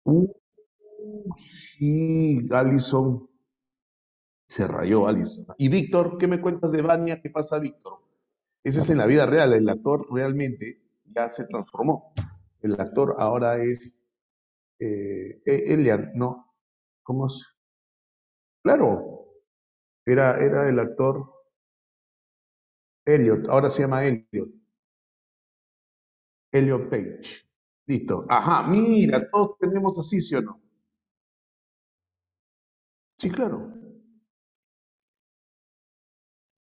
Uh, sí, Allison. Se rayó Allison. Y Víctor, ¿qué me cuentas de Vania? ¿Qué pasa, Víctor? Ese es en la vida real. El actor realmente ya se transformó. El actor ahora es Elian, ¿no? ¿Cómo es? Claro, era el actor Elliot. Ahora se llama Elliot. Elliot Page. Listo. Ajá, mira, todos tenemos así, ¿sí o no? Sí, claro.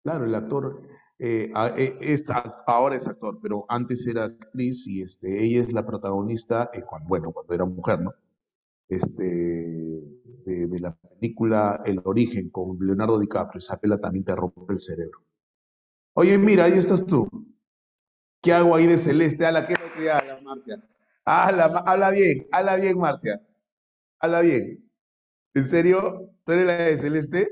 Claro, el actor ahora es actor, pero antes era actriz y ella es la protagonista, cuando era mujer, ¿no? De la película El Origen con Leonardo DiCaprio. Esa pela también te rompe el cerebro. Oye, mira, ahí estás tú. ¿Qué hago ahí de celeste? ¿Qué es lo que habla, Marcia? Habla bien, Marcia. Habla bien. ¿En serio? ¿Tú eres la de celeste?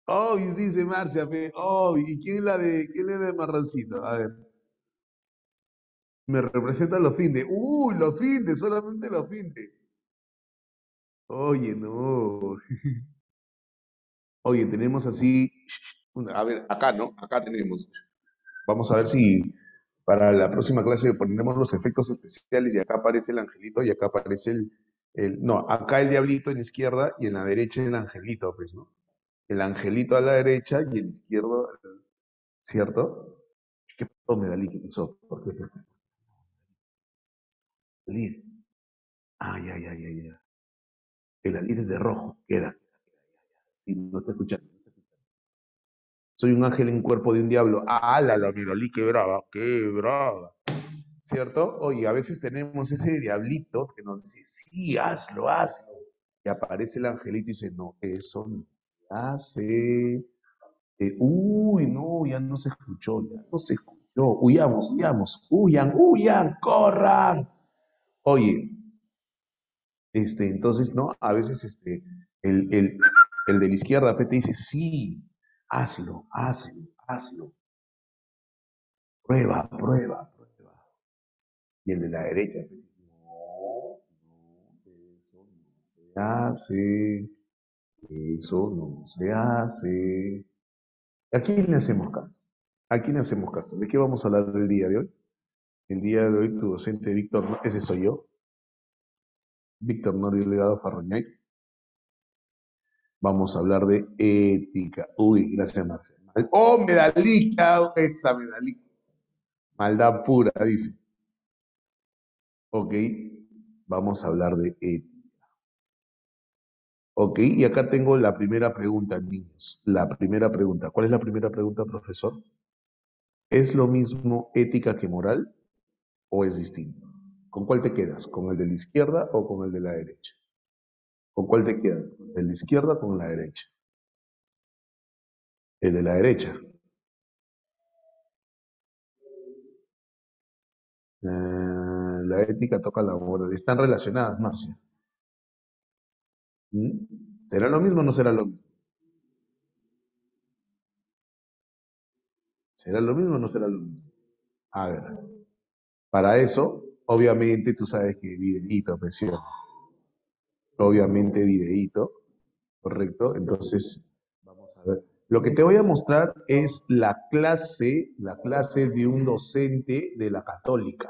Oh, y dice Marcia, pe. Oh, ¿y quién es la de Marrancito? A ver. Me representa los findes. Uy, los findes, solamente los findes. Oye, no. Oye, tenemos así. A ver, acá, ¿no? Acá tenemos. Vamos a ver si para la próxima clase ponemos los efectos especiales y acá aparece el angelito y acá aparece no, acá el diablito en la izquierda y en la derecha el angelito, pues, ¿no? El angelito a la derecha y el izquierdo, ¿cierto? ¿Qué pasó, Medalí? ¿Qué pasó? ¿Por qué? Medalí. Ay, ay, ay, ay, ay. El alir es de rojo. Queda. Sí, no está escuchando. Soy un ángel en cuerpo de un diablo. Ah, la Medalí, qué brava, qué brava. ¿Cierto? Oye, a veces tenemos ese diablito que nos dice, sí, hazlo, hazlo. Y aparece el angelito y dice, no, eso no se hace. Uy, no, ya no se escuchó, ya no se escuchó. Huyamos, huyamos, huyan, huyan, corran. Oye, entonces, ¿no? A veces el, el, el de la izquierda pe, te dice, sí, hazlo, hazlo, hazlo. Prueba, prueba, prueba. Y el de la derecha pe, no, no, eso no se hace, eso no se hace. ¿A quién le hacemos caso? ¿A quién le hacemos caso? ¿De qué vamos a hablar el día de hoy? El día de hoy tu docente Víctor, ese soy yo, Víctor Norio Legado Farroñay. Vamos a hablar de ética. Uy, gracias, Marcelo. Oh, medalica, esa medalica. Maldad pura, dice. Ok, vamos a hablar de ética. Ok, y acá tengo la primera pregunta, niños. La primera pregunta. ¿Cuál es la primera pregunta, profesor? ¿Es lo mismo ética que moral o es distinto? ¿Con cuál te quedas? ¿Con el de la izquierda o con el de la derecha? ¿Con cuál te quedas? ¿Con el de la izquierda o con la derecha? El de la derecha. La ética toca la moral. Están relacionadas, Marcia. ¿Mm? ¿Será lo mismo o no será lo mismo? ¿Será lo mismo o no será lo mismo? A ver, para eso, obviamente tú sabes que videíto, presión. Obviamente videíto, ¿correcto? Entonces, vamos a ver. Lo que te voy a mostrar es la clase de un docente de la católica,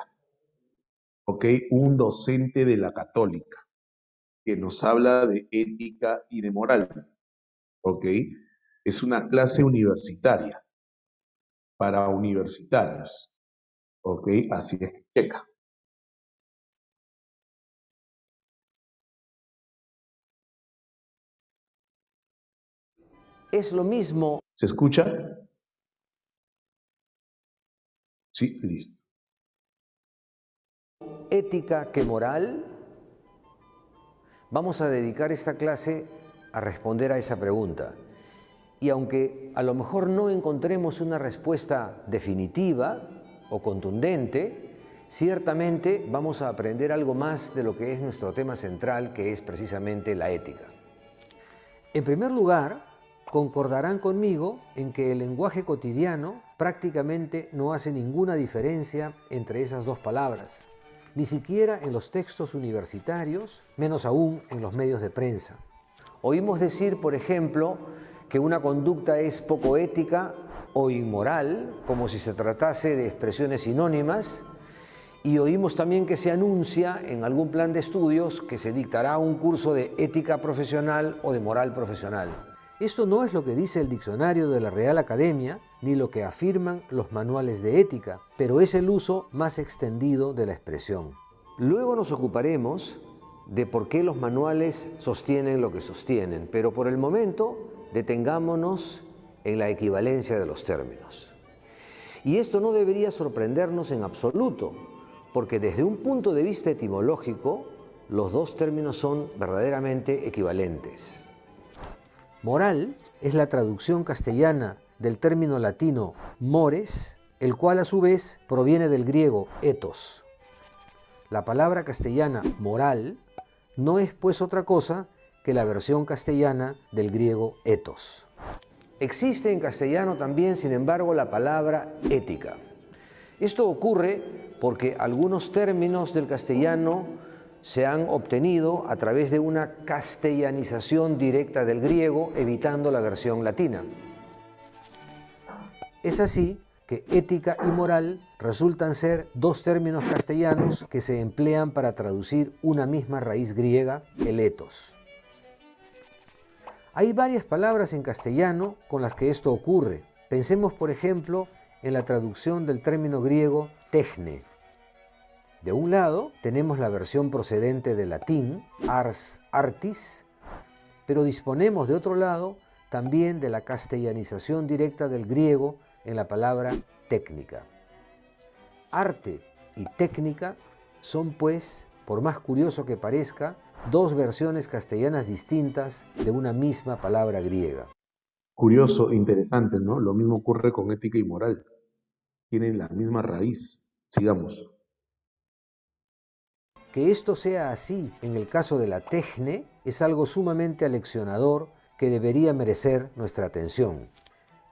¿ok? Un docente de la católica que nos habla de ética y de moral, ¿ok? Es una clase universitaria para universitarios, ¿ok? Así es que checa. Es lo mismo ¿Se escucha? Sí, listo. ética que moral. Vamos a dedicar esta clase a responder a esa pregunta. Y aunque a lo mejor no encontremos una respuesta definitiva o contundente, ciertamente vamos a aprender algo más de lo que es nuestro tema central, que es precisamente la ética. En primer lugar, concordarán conmigo en que el lenguaje cotidiano prácticamente no hace ninguna diferencia entre esas dos palabras, ni siquiera en los textos universitarios, menos aún en los medios de prensa. Oímos decir, por ejemplo, que una conducta es poco ética o inmoral, como si se tratase de expresiones sinónimas, y oímos también que se anuncia en algún plan de estudios que se dictará un curso de ética profesional o de moral profesional. Esto no es lo que dice el diccionario de la Real Academia, ni lo que afirman los manuales de ética, pero es el uso más extendido de la expresión. Luego nos ocuparemos de por qué los manuales sostienen lo que sostienen, pero por el momento detengámonos en la equivalencia de los términos. Y esto no debería sorprendernos en absoluto, porque desde un punto de vista etimológico, los dos términos son verdaderamente equivalentes. Moral es la traducción castellana del término latino mores, el cual a su vez proviene del griego ethos. La palabra castellana moral no es pues otra cosa que la versión castellana del griego ethos. Existe en castellano también, sin embargo, la palabra ética. Esto ocurre porque algunos términos del castellano se han obtenido a través de una castellanización directa del griego, evitando la versión latina. Es así que ética y moral resultan ser dos términos castellanos que se emplean para traducir una misma raíz griega, el ethos. Hay varias palabras en castellano con las que esto ocurre. Pensemos, por ejemplo, en la traducción del término griego techne. De un lado tenemos la versión procedente del latín, ars artis, pero disponemos de otro lado también de la castellanización directa del griego en la palabra técnica. Arte y técnica son, pues, por más curioso que parezca, dos versiones castellanas distintas de una misma palabra griega. Curioso, interesante, ¿no? Lo mismo ocurre con ética y moral. Tienen la misma raíz. Sigamos. Que esto sea así en el caso de la techne es algo sumamente aleccionador que debería merecer nuestra atención.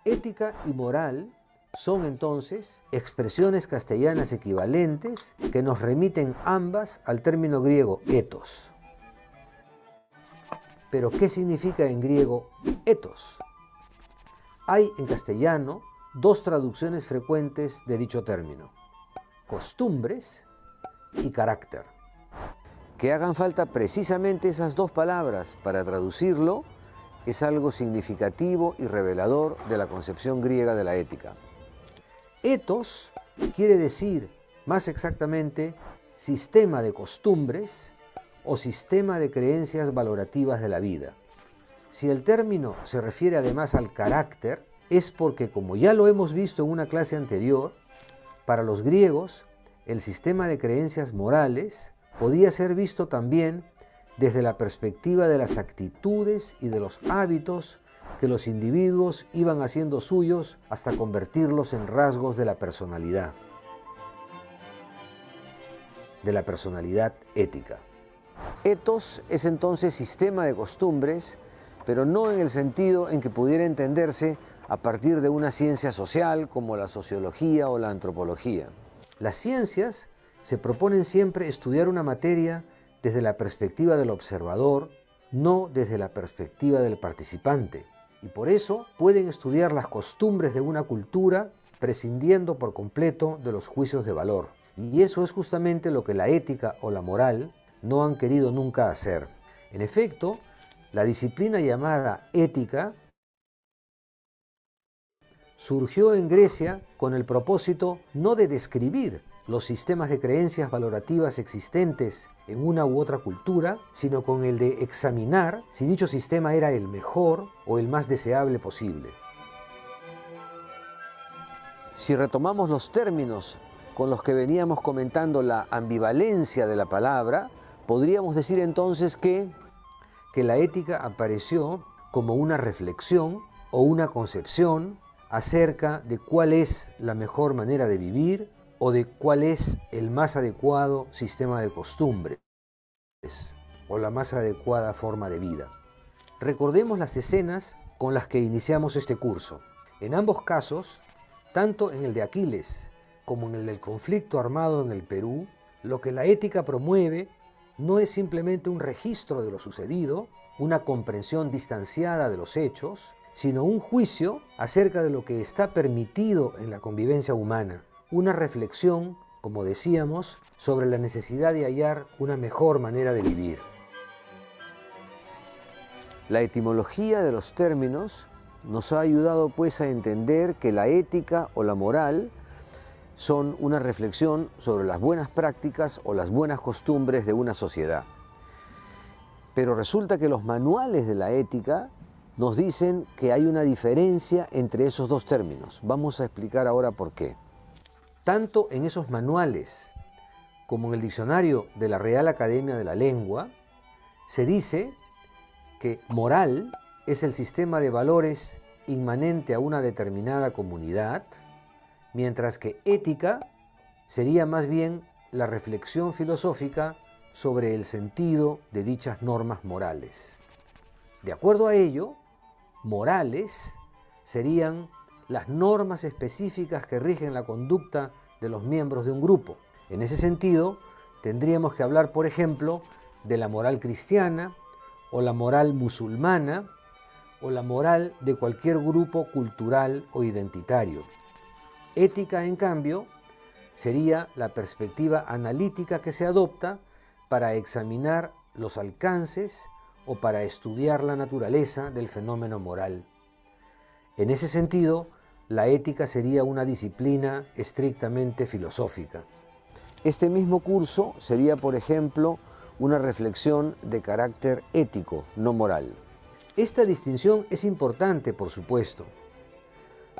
Ética y moral son entonces expresiones castellanas equivalentes que nos remiten ambas al término griego ethos. ¿Pero qué significa en griego ethos? Hay en castellano dos traducciones frecuentes de dicho término: costumbres y carácter. Que hagan falta precisamente esas dos palabras para traducirlo es algo significativo y revelador de la concepción griega de la ética. Ethos quiere decir, más exactamente, sistema de costumbres o sistema de creencias valorativas de la vida. Si el término se refiere además al carácter, es porque, como ya lo hemos visto en una clase anterior, para los griegos el sistema de creencias morales podía ser visto también desde la perspectiva de las actitudes y de los hábitos que los individuos iban haciendo suyos hasta convertirlos en rasgos de la personalidad ética. Ethos es entonces sistema de costumbres, pero no en el sentido en que pudiera entenderse a partir de una ciencia social como la sociología o la antropología. Las ciencias se proponen siempre estudiar una materia desde la perspectiva del observador, no desde la perspectiva del participante, y por eso pueden estudiar las costumbres de una cultura prescindiendo por completo de los juicios de valor. Y eso es justamente lo que la ética o la moral no han querido nunca hacer. En efecto, la disciplina llamada ética surgió en Grecia con el propósito no de describir los sistemas de creencias valorativas existentes en una u otra cultura, sino con el de examinar si dicho sistema era el mejor o el más deseable posible. Si retomamos los términos con los que veníamos comentando la ambivalencia de la palabra, podríamos decir entonces que la ética apareció como una reflexión o una concepción acerca de cuál es la mejor manera de vivir o de cuál es el más adecuado sistema de costumbres o la más adecuada forma de vida. Recordemos las escenas con las que iniciamos este curso. En ambos casos, tanto en el de Aquiles como en el del conflicto armado en el Perú, lo que la ética promueve no es simplemente un registro de lo sucedido, una comprensión distanciada de los hechos, sino un juicio acerca de lo que está permitido en la convivencia humana, una reflexión, como decíamos, sobre la necesidad de hallar una mejor manera de vivir. La etimología de los términos nos ha ayudado pues a entender que la ética o la moral son una reflexión sobre las buenas prácticas o las buenas costumbres de una sociedad. Pero resulta que los manuales de la ética nos dicen que hay una diferencia entre esos dos términos. Vamos a explicar ahora por qué. Tanto en esos manuales como en el diccionario de la Real Academia de la Lengua, se dice que moral es el sistema de valores inmanente a una determinada comunidad, mientras que ética sería más bien la reflexión filosófica sobre el sentido de dichas normas morales. De acuerdo a ello, morales serían las normas específicas que rigen la conducta de los miembros de un grupo. En ese sentido, tendríamos que hablar, por ejemplo, de la moral cristiana, o la moral musulmana, o la moral de cualquier grupo cultural o identitario. Ética, en cambio, sería la perspectiva analítica que se adopta para examinar los alcances o para estudiar la naturaleza del fenómeno moral. En ese sentido, la ética sería una disciplina estrictamente filosófica. Este mismo curso sería, por ejemplo, una reflexión de carácter ético, no moral. Esta distinción es importante, por supuesto.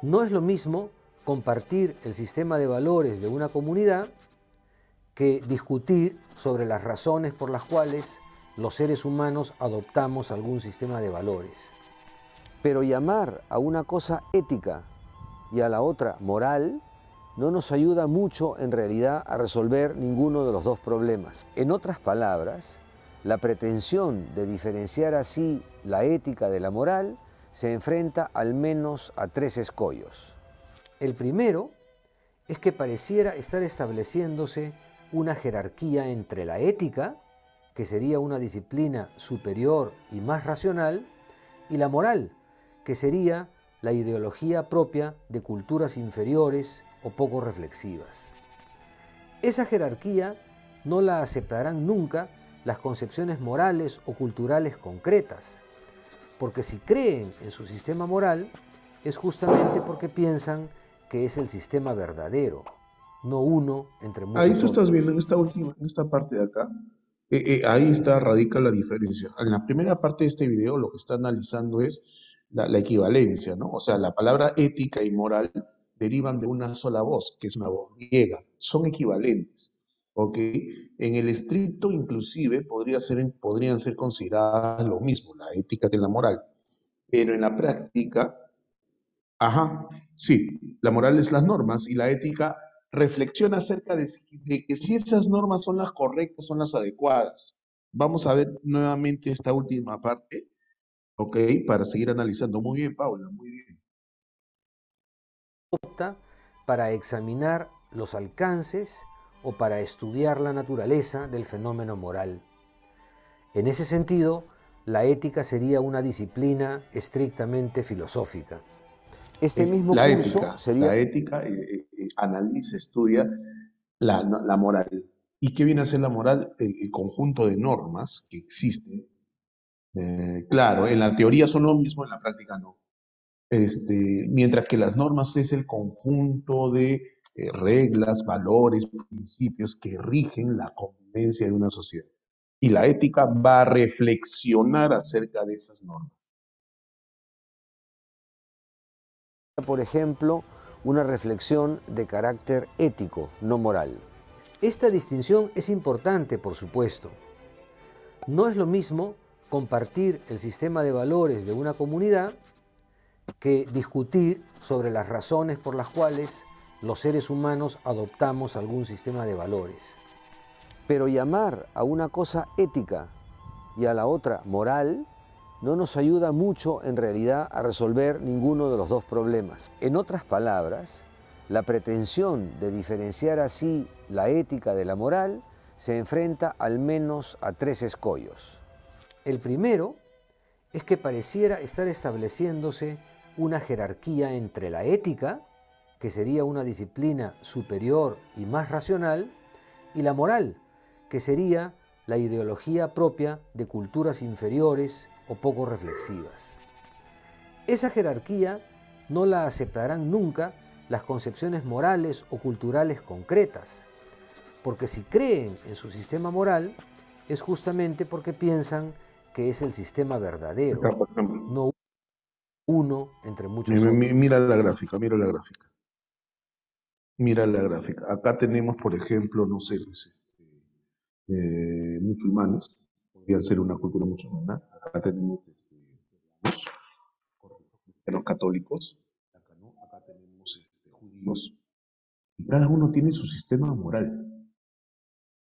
No es lo mismo compartir el sistema de valores de una comunidad que discutir sobre las razones por las cuales los seres humanos adoptamos algún sistema de valores. Pero llamar a una cosa ética y a la otra moral no nos ayuda mucho en realidad a resolver ninguno de los dos problemas. En otras palabras, la pretensión de diferenciar así la ética de la moral se enfrenta al menos a tres escollos. El primero es que pareciera estar estableciéndose una jerarquía entre la ética, que sería una disciplina superior y más racional, y la moral, que sería la ideología propia de culturas inferiores o poco reflexivas. Esa jerarquía no la aceptarán nunca las concepciones morales o culturales concretas, porque si creen en su sistema moral es justamente porque piensan que es el sistema verdadero, no uno entre muchos Ahí tú estás otros. viendo en esta parte de acá, ahí radica la diferencia. En la primera parte de este video lo que está analizando es la equivalencia, ¿no? O sea, la palabra ética y moral derivan de una sola voz, que es una voz griega. Son equivalentes, ¿ok? En el estricto, inclusive, podrían ser consideradas lo mismo, la ética que la moral. Pero en la práctica, ajá, sí, la moral es las normas y la ética reflexiona acerca de que si esas normas son las correctas, son las adecuadas. Vamos a ver nuevamente esta última parte, ¿ok? Para seguir analizando. Muy bien, Paula, muy bien. Opta para examinar los alcances o para estudiar la naturaleza del fenómeno moral. En ese sentido, la ética sería una disciplina estrictamente filosófica. Este mismo La curso ética, sería... la ética analiza, estudia la moral. ¿Y qué viene a ser la moral? El conjunto de normas que existen. Claro, en la teoría son lo mismo, en la práctica no. Mientras que las normas es el conjunto de reglas, valores, principios que rigen la convivencia de una sociedad. Y la ética va a reflexionar acerca de esas normas. Por ejemplo, una reflexión de carácter ético, no moral. Esta distinción es importante, por supuesto. No es lo mismo compartir el sistema de valores de una comunidad que discutir sobre las razones por las cuales los seres humanos adoptamos algún sistema de valores. Pero llamar a una cosa ética y a la otra moral no nos ayuda mucho en realidad a resolver ninguno de los dos problemas. En otras palabras, la pretensión de diferenciar así la ética de la moral se enfrenta al menos a tres escollos. El primero es que pareciera estar estableciéndose una jerarquía entre la ética, que sería una disciplina superior y más racional, y la moral, que sería la ideología propia de culturas inferiores o poco reflexivas. Esa jerarquía no la aceptarán nunca las concepciones morales o culturales concretas, porque si creen en su sistema moral es justamente porque piensan que es el sistema verdadero, Acá, por ejemplo, no uno entre muchos otros. mira la gráfica, mira la gráfica. Mira la gráfica. Acá tenemos, por ejemplo, no sé, pues, musulmanes, podría ser una cultura musulmana. Acá tenemos los cristianos católicos, acá no, acá tenemos judíos. Y cada uno tiene su sistema moral,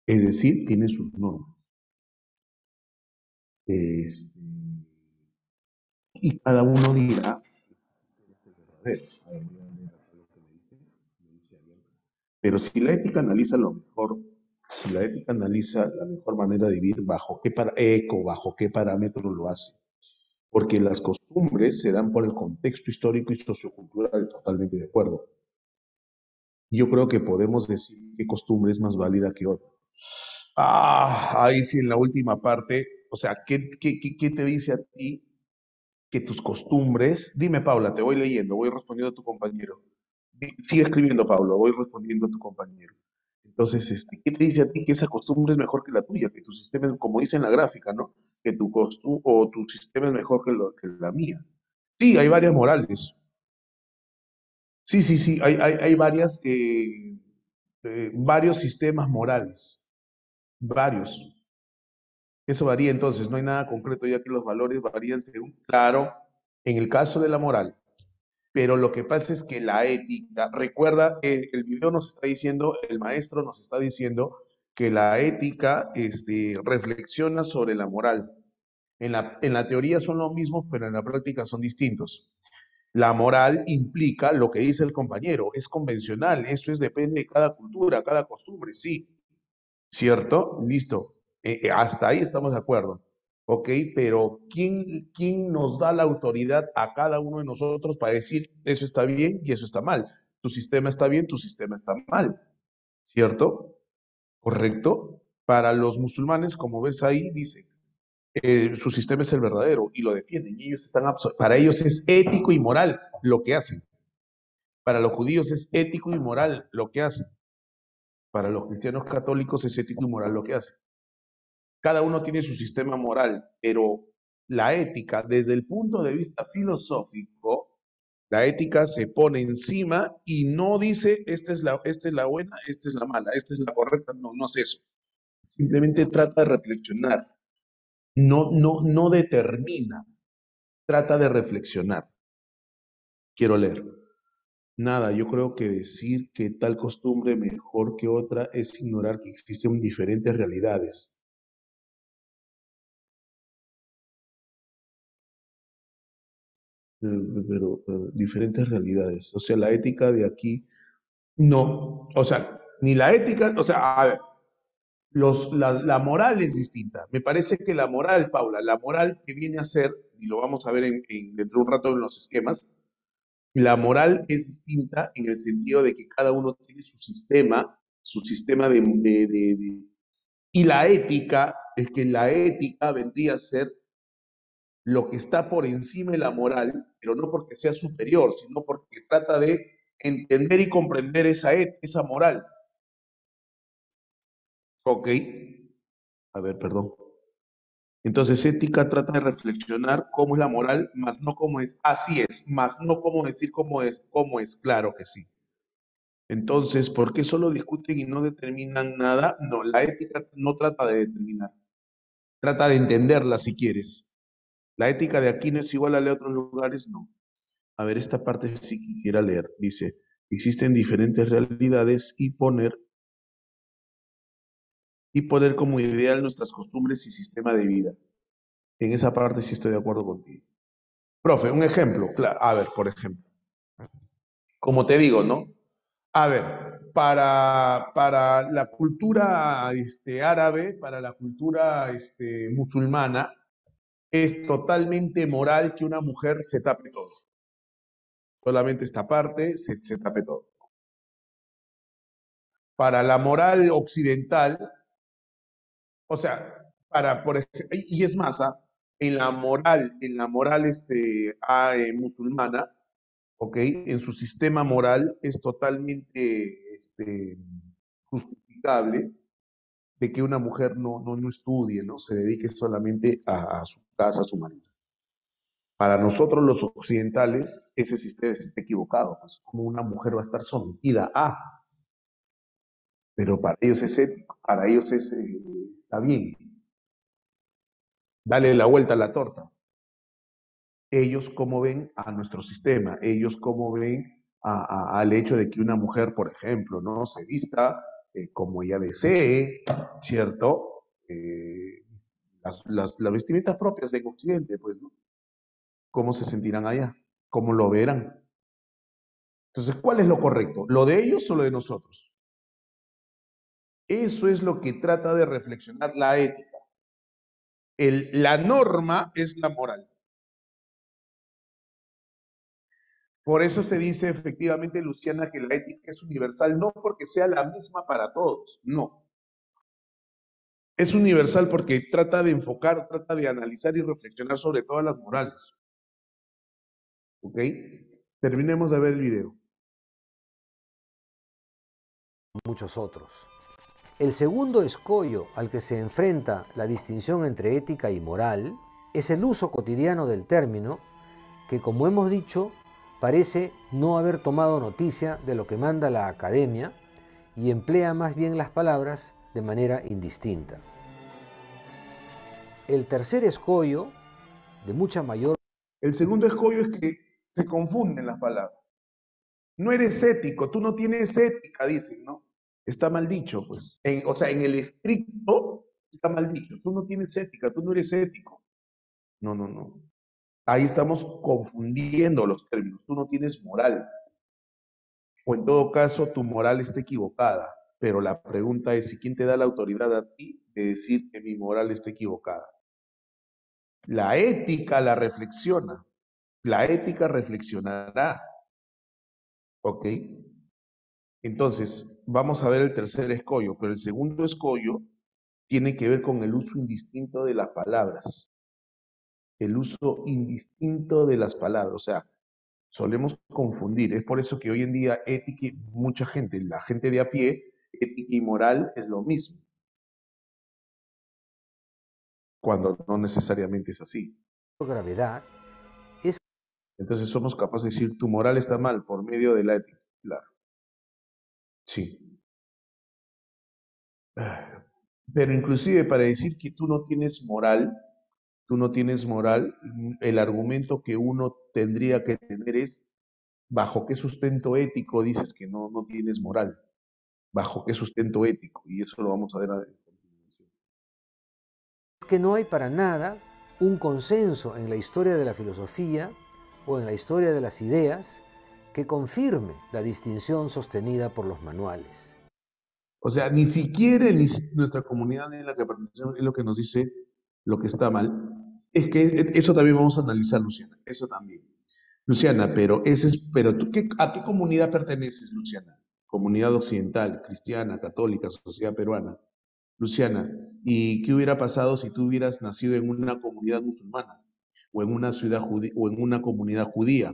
es decir, tiene sus normas. Este, y cada uno dirá, a ver, voy a leer acá lo que me dice Ariel. Pero si la ética analiza lo mejor, si la ética analiza la mejor manera de vivir, bajo qué parámetros lo hace. Porque las costumbres se dan por el contexto histórico y sociocultural, totalmente de acuerdo. Yo creo que podemos decir qué costumbre es más válida que otra. Ahí sí en la última parte, o sea, ¿qué te dice a ti que tus costumbres? Dime, Paula, te voy leyendo, voy respondiendo a tu compañero. Sigue escribiendo, Pablo, voy respondiendo a tu compañero. Entonces, ¿qué te dice a ti que esa costumbre es mejor que la tuya? Que tu sistema, como dice en la gráfica, ¿no? Que tu sistema es mejor que la mía. Sí, hay varias morales. Sí, sí, sí, hay varios sistemas morales. Varios. Eso varía entonces, no hay nada concreto ya que los valores varían según, claro, en el caso de la moral. Pero lo que pasa es que la ética, recuerda, el video nos está diciendo, el maestro nos está diciendo que la ética reflexiona sobre la moral. En la teoría son lo mismo, pero en la práctica son distintos. La moral implica lo que dice el compañero, es convencional, eso depende de cada cultura, cada costumbre, sí, ¿cierto? Listo. Hasta ahí estamos de acuerdo. ¿Ok? Pero ¿quién nos da la autoridad a cada uno de nosotros para decir eso está bien y eso está mal? Tu sistema está bien, tu sistema está mal. ¿Cierto? ¿Correcto? Para los musulmanes, como ves ahí, dice, su sistema es el verdadero y lo defienden. Y ellos para ellos es ético y moral lo que hacen. Para los judíos es ético y moral lo que hacen. Para los cristianos católicos es ético y moral lo que hacen. Cada uno tiene su sistema moral, pero la ética, desde el punto de vista filosófico, la ética se pone encima y no dice, esta es la buena, esta es la mala, esta es la correcta, no, no hace eso. Simplemente trata de reflexionar. No determina, trata de reflexionar. Quiero leer. Nada, yo creo que decir que tal costumbre mejor que otra es ignorar que existen diferentes realidades. Pero diferentes realidades. O sea, la ética de aquí, no. O sea, ni la ética, o sea, a ver, la moral es distinta. Me parece que la moral, Paula, la moral que viene a ser, y lo vamos a ver dentro de un rato en los esquemas, la moral es distinta en el sentido de que cada uno tiene su sistema y la ética, es que la ética vendría a ser lo que está por encima de la moral, pero no porque sea superior, sino porque trata de entender y comprender esa moral. Ok, a ver, perdón. Entonces, ética trata de reflexionar cómo es la moral, más no cómo es. Así es, más no cómo decir cómo es, claro que sí. Entonces, ¿por qué solo discuten y no determinan nada? No, la ética no trata de determinar, trata de entenderla si quieres. La ética de aquí no es igual a la de otros lugares, no. A ver, esta parte sí quisiera leer. Dice, existen diferentes realidades y poner como ideal nuestras costumbres y sistema de vida. En esa parte sí estoy de acuerdo contigo. Profe, un ejemplo. A ver, por ejemplo. Como te digo, ¿no? A ver, para la cultura árabe, para la cultura musulmana, es totalmente moral que una mujer se tape todo. Solamente esta parte se tape todo. Para la moral occidental, o sea, por ejemplo, y es más, en la moral musulmana, ¿ok? En su sistema moral es totalmente justificable de que una mujer no estudie, ¿no? Se dedique solamente a su casa, a su marido. Para nosotros los occidentales, ese sistema está equivocado. Pues, como una mujer va a estar sometida a, pero para ellos es ético, para ellos está bien. Dale la vuelta a la torta. Ellos cómo ven a nuestro sistema, ellos cómo ven al hecho de que una mujer, por ejemplo, no se vista como ella desee, ¿cierto? Las vestimentas propias en Occidente, pues, ¿no? ¿Cómo se sentirán allá? ¿Cómo lo verán? Entonces, ¿cuál es lo correcto? ¿Lo de ellos o lo de nosotros? Eso es lo que trata de reflexionar la ética. La norma es la moral. Por eso se dice efectivamente, Luciana, que la ética es universal, no porque sea la misma para todos, no. Es universal porque trata de enfocar, trata de analizar y reflexionar sobre todas las morales. ¿Ok? Terminemos de ver el video. Muchos otros. El segundo escollo al que se enfrenta la distinción entre ética y moral es el uso cotidiano del término que, como hemos dicho, parece no haber tomado noticia de lo que manda la academia y emplea más bien las palabras de manera indistinta. El tercer escollo, de mucha mayor... El segundo escollo es que se confunden las palabras. No eres ético, tú no tienes ética, dicen, ¿no? Está mal dicho, pues. O sea, en el estricto está mal dicho. Tú no tienes ética, tú no eres ético. No, no, no. Ahí estamos confundiendo los términos. Tú no tienes moral. O en todo caso, tu moral está equivocada. Pero la pregunta es, ¿y quién te da la autoridad a ti de decir que mi moral está equivocada? La ética la reflexiona. La ética reflexionará. ¿Ok? Entonces, vamos a ver el tercer escollo, pero el segundo escollo tiene que ver con el uso indistinto de las palabras. El uso indistinto de las palabras. O sea, solemos confundir. Es por eso que hoy en día ética, mucha gente, la gente de a pie, ética y moral es lo mismo, cuando no necesariamente es así. gravedad es... Entonces somos capaces de decir, tu moral está mal por medio de la ética. Claro. Sí. Pero inclusive para decir que tú no tienes moral, el argumento que uno tendría que tener es, ¿bajo qué sustento ético dices que no tienes moral? ¿Bajo qué sustento ético? Y eso lo vamos a ver a continuación. que no hay para nada un consenso en la historia de la filosofía o en la historia de las ideas que confirme la distinción sostenida por los manuales. O sea, ni siquiera nuestra comunidad en la que pertenecemos es lo que nos dice lo que está mal. Es que eso también vamos a analizar, Luciana. Eso también. Luciana, pero tú, ¿a qué comunidad perteneces, Luciana? Comunidad occidental, cristiana, católica, sociedad peruana. Luciana, ¿y qué hubiera pasado si tú hubieras nacido en una comunidad musulmana? O en una ciudad o en una comunidad judía,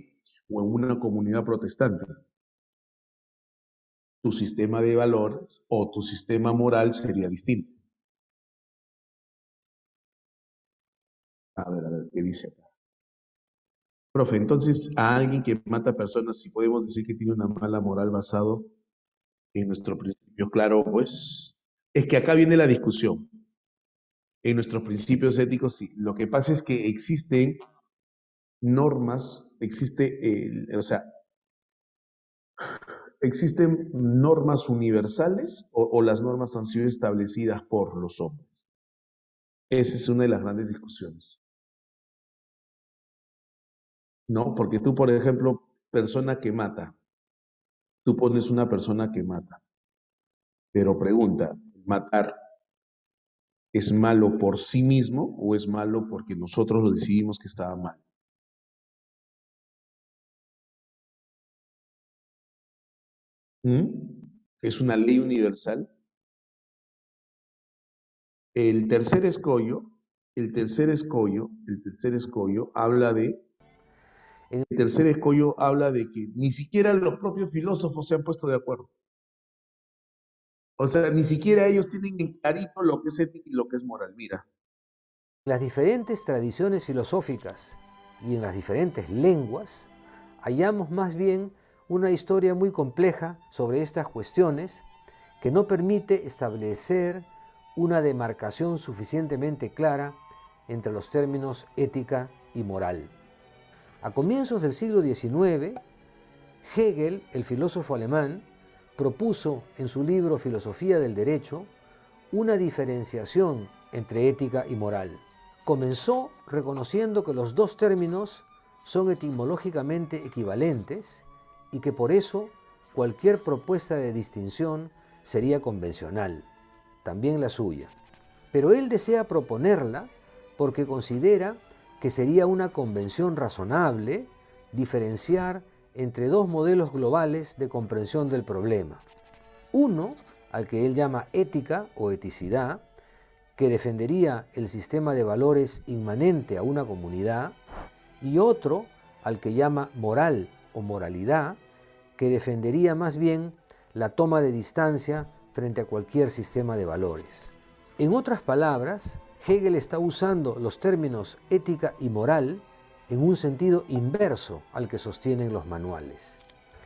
o en una comunidad protestante. Tu sistema de valores o tu sistema moral sería distinto. A ver, ¿qué dice acá? Profe, entonces a alguien que mata personas, si podemos decir que tiene una mala moral basado en nuestro principio, claro, pues es que acá viene la discusión. En nuestros principios éticos, sí. Lo que pasa es que existen normas, o sea, existen normas universales o las normas han sido establecidas por los hombres. Esa es una de las grandes discusiones. ¿no? Porque tú, por ejemplo, persona que mata, tú pones una persona que mata, pero pregunta, ¿matar es malo por sí mismo o es malo porque nosotros lo decidimos que estaba mal? ¿Mm? ¿Es una ley universal? El tercer escollo, el tercer escollo habla de que ni siquiera los propios filósofos se han puesto de acuerdo. O sea, ni siquiera ellos tienen en clarito lo que es ética y lo que es moral. Mira, Las diferentes tradiciones filosóficas y en las diferentes lenguas hallamos más bien una historia muy compleja sobre estas cuestiones que no permite establecer una demarcación suficientemente clara entre los términos ética y moral. A comienzos del siglo XIX, Hegel, el filósofo alemán, propuso en su libro Filosofía del Derecho una diferenciación entre ética y moral. Comenzó reconociendo que los dos términos son etimológicamente equivalentes y que por eso cualquier propuesta de distinción sería convencional, también la suya. Pero él desea proponerla porque considera que sería una convención razonable diferenciar entre dos modelos globales de comprensión del problema. Uno, al que él llama ética o eticidad, que defendería el sistema de valores inmanente a una comunidad, y otro, al que llama moral o moralidad, que defendería más bien la toma de distancia frente a cualquier sistema de valores. En otras palabras, Hegel está usando los términos ética y moral en un sentido inverso al que sostienen los manuales.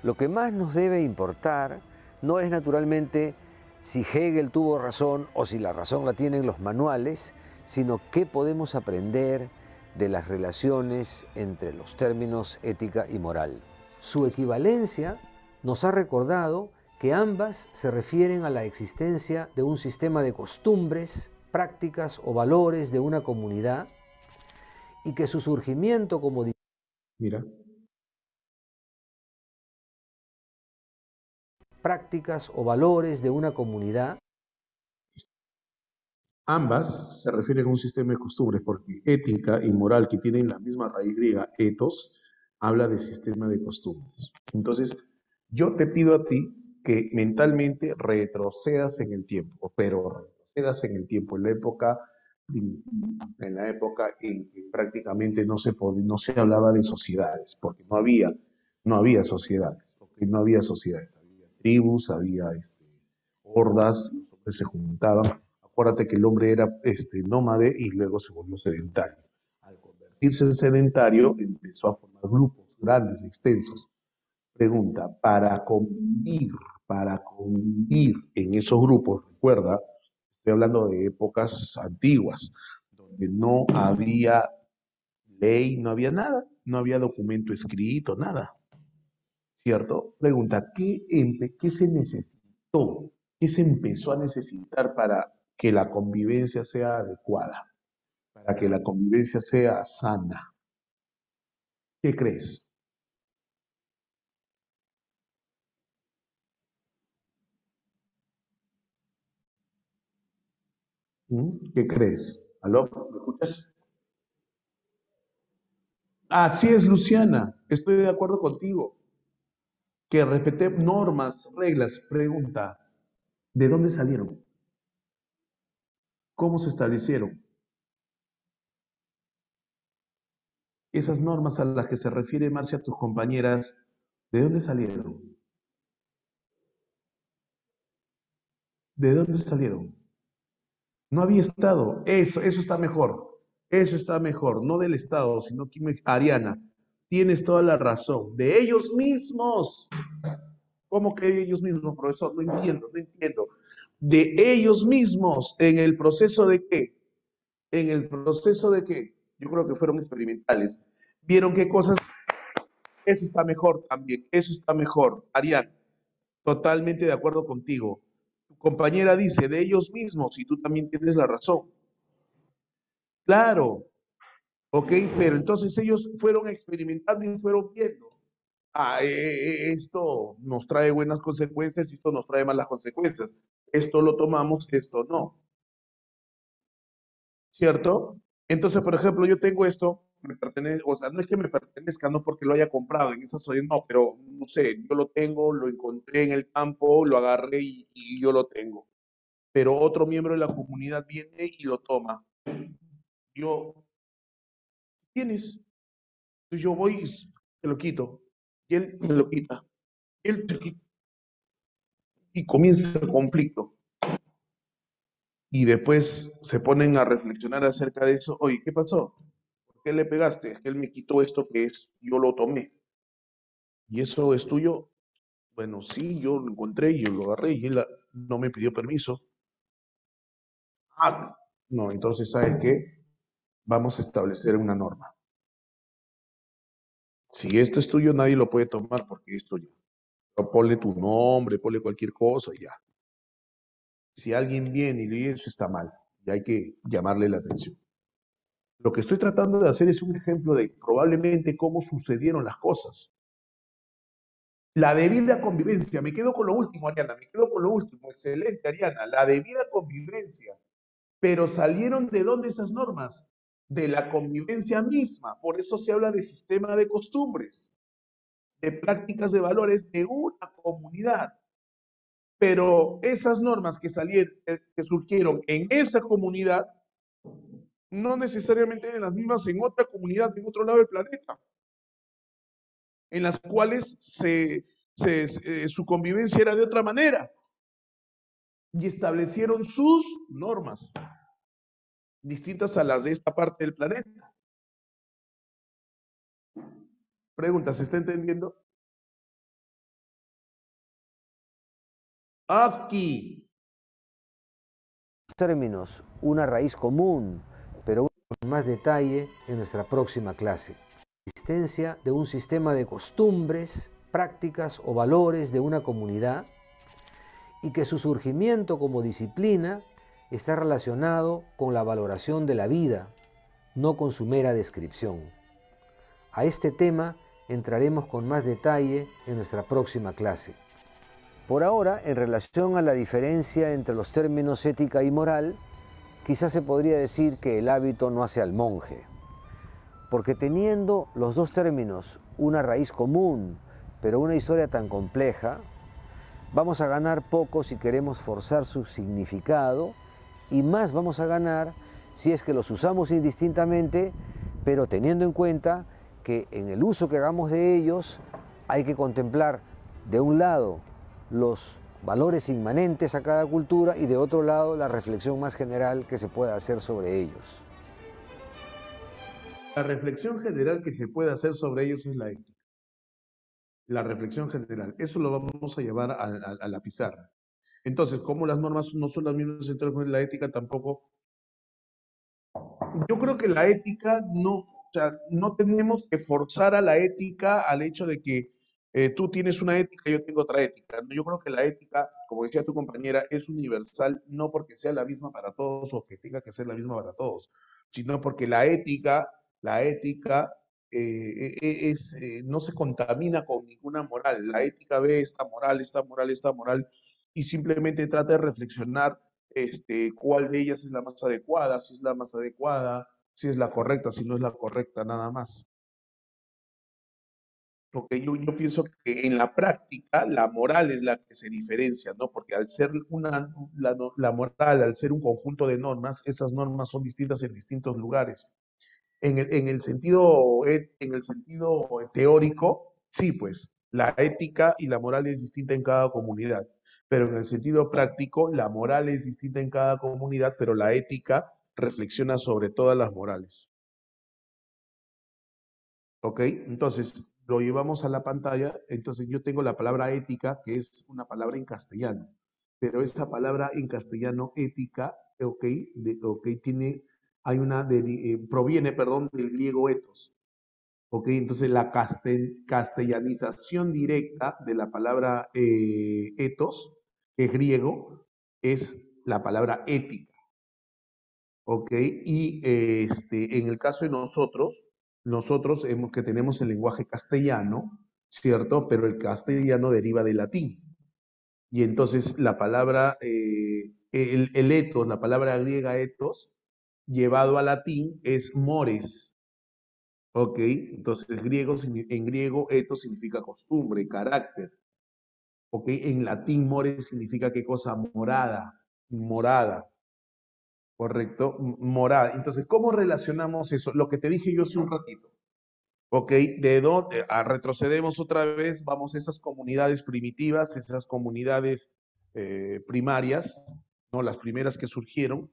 Lo que más nos debe importar no es naturalmente si Hegel tuvo razón o si la razón la tienen los manuales, sino qué podemos aprender de las relaciones entre los términos ética y moral. Su equivalencia nos ha recordado que ambas se refieren a la existencia de un sistema de costumbres, prácticas o valores de una comunidad y que su surgimiento como mira. prácticas o valores de una comunidad. Ambas se refieren a un sistema de costumbres porque ética y moral, que tienen la misma raíz griega, ethos, habla de sistema de costumbres. Entonces, yo te pido a ti que mentalmente retrocedas en el tiempo, pero retrocedas en el tiempo, en la época en que prácticamente no se hablaba de sociedades, porque no había sociedades, porque no había sociedades, había tribus, había hordas, los hombres se juntaban. Acuérdate que el hombre era nómade y luego se volvió sedentario. Al convertirse en sedentario, empezó a formar grupos grandes, extensos. Pregunta, para convivir en esos grupos, recuerda, estoy hablando de épocas antiguas, donde no había ley, no había nada, no había documento escrito, nada, ¿cierto? Pregunta, ¿qué se necesitó? ¿Qué se empezó a necesitar para que la convivencia sea adecuada? Para que la convivencia sea sana. ¿Qué crees? ¿Qué crees? ¿Aló? ¿Me escuchas? Así es, Luciana. Estoy de acuerdo contigo. Que respete normas, reglas. Pregunta, ¿de dónde salieron? ¿Cómo se establecieron? Esas normas a las que se refiere Marcia, tus compañeras, ¿de dónde salieron? ¿De dónde salieron? No había Estado. Eso está mejor. Eso está mejor. No del Estado, sino que Ariana, tienes toda la razón. De ellos mismos. ¿Cómo que de ellos mismos, profesor? No entiendo, no entiendo. De ellos mismos. ¿En el proceso de qué? ¿En el proceso de qué? Yo creo que fueron experimentales. Vieron qué cosas. Eso está mejor también. Eso está mejor. Ariana, totalmente de acuerdo contigo. Tu compañera dice de ellos mismos y tú también tienes la razón. Claro, ¿Ok? Pero entonces ellos fueron experimentando y fueron viendo. Esto nos trae buenas consecuencias y esto nos trae malas consecuencias. Esto lo tomamos, esto no. ¿Cierto? Entonces, por ejemplo, yo tengo esto, me pertenece, o sea, no es que me pertenezca, no porque lo haya comprado, en esa soy, no, pero no sé, yo lo tengo, lo encontré en el campo, lo agarré y yo lo tengo. Pero otro miembro de la comunidad viene y lo toma. Yo, ¿tienes? Entonces yo voy y te lo quito. Y él me lo quita. Y él te quita. Y comienza el conflicto. Y después se ponen a reflexionar acerca de eso. Oye, ¿qué pasó? ¿Por qué le pegaste? Es que él me quitó esto que es, yo lo tomé. ¿Y eso es tuyo? Bueno, sí, yo lo encontré y yo lo agarré y él no me pidió permiso. Ah, no, entonces, ¿sabes qué? Vamos a establecer una norma. Si esto es tuyo, nadie lo puede tomar porque es tuyo. O ponle tu nombre, ponle cualquier cosa y ya. Si alguien viene y le dice eso está mal, y hay que llamarle la atención. Lo que estoy tratando de hacer es un ejemplo de probablemente cómo sucedieron las cosas. La debida convivencia, me quedo con lo último, Ariana, me quedo con lo último. Excelente, Ariana. La debida convivencia. Pero salieron de dónde esas normas? De la convivencia misma. Por eso se habla de sistema de costumbres, de prácticas de valores de una comunidad. Pero esas normas que salieron, que surgieron en esa comunidad, no necesariamente eran las mismas en otra comunidad, en otro lado del planeta, en las cuales su convivencia era de otra manera y establecieron sus normas distintas a las de esta parte del planeta. Pregunta, ¿se está entendiendo? Aquí. Términos, una raíz común, pero con más detalle en nuestra próxima clase. La existencia de un sistema de costumbres, prácticas o valores de una comunidad y que su surgimiento como disciplina está relacionado con la valoración de la vida, no con su mera descripción. A este tema entraremos con más detalle en nuestra próxima clase. Por ahora, en relación a la diferencia entre los términos ética y moral, quizás se podría decir que el hábito no hace al monje, porque teniendo los dos términos una raíz común, pero una historia tan compleja, vamos a ganar poco si queremos forzar su significado y más vamos a ganar si es que los usamos indistintamente, pero teniendo en cuenta que en el uso que hagamos de ellos hay que contemplar de un lado los valores inmanentes a cada cultura y de otro lado la reflexión más general que se pueda hacer sobre ellos. La reflexión general que se puede hacer sobre ellos es la ética. La reflexión general. Eso lo vamos a llevar a la pizarra. Entonces, como las normas no son las mismas en términos de la ética, tampoco. Yo creo que la ética no, o sea, no tenemos que forzar a la ética al hecho de que tú tienes una ética y yo tengo otra ética. Yo creo que la ética, como decía tu compañera, es universal, no porque sea la misma para todos o que tenga que ser la misma para todos, sino porque la ética no se contamina con ninguna moral. La ética ve esta moral, esta moral, esta moral, y simplemente trata de reflexionar cuál de ellas es la más adecuada, si es la más adecuada, si es la correcta, si no es la correcta, nada más. Porque yo pienso que en la práctica la moral es la que se diferencia, ¿no? Porque al ser la moral, al ser un conjunto de normas, esas normas son distintas en distintos lugares. En el sentido teórico, sí, pues la ética y la moral es distinta en cada comunidad, pero en el sentido práctico, la moral es distinta en cada comunidad, pero la ética reflexiona sobre todas las morales. ¿Ok? Entonces, lo llevamos a la pantalla. Entonces, yo tengo la palabra ética, que es una palabra en castellano, pero esta palabra en castellano, ética, ¿ok? Proviene, perdón, del griego ethos. ¿Ok? Entonces, la castellanización directa de la palabra ethos, que es griego, es la palabra ética. ¿ok? Y en el caso de nosotros que tenemos el lenguaje castellano, ¿cierto? Pero el castellano deriva del latín. Y entonces la palabra, el etos, la palabra griega etos, llevado al latín es mores, ¿ok? Entonces en griego etos significa costumbre, carácter, ¿ok? En latín mores significa ¿qué cosa? Morada, morada. Correcto, morada. Entonces, ¿cómo relacionamos eso? Lo que te dije yo hace un ratito. Ok, de dónde retrocedemos otra vez, vamos a esas comunidades primitivas, esas comunidades primarias, ¿no? Las primeras que surgieron,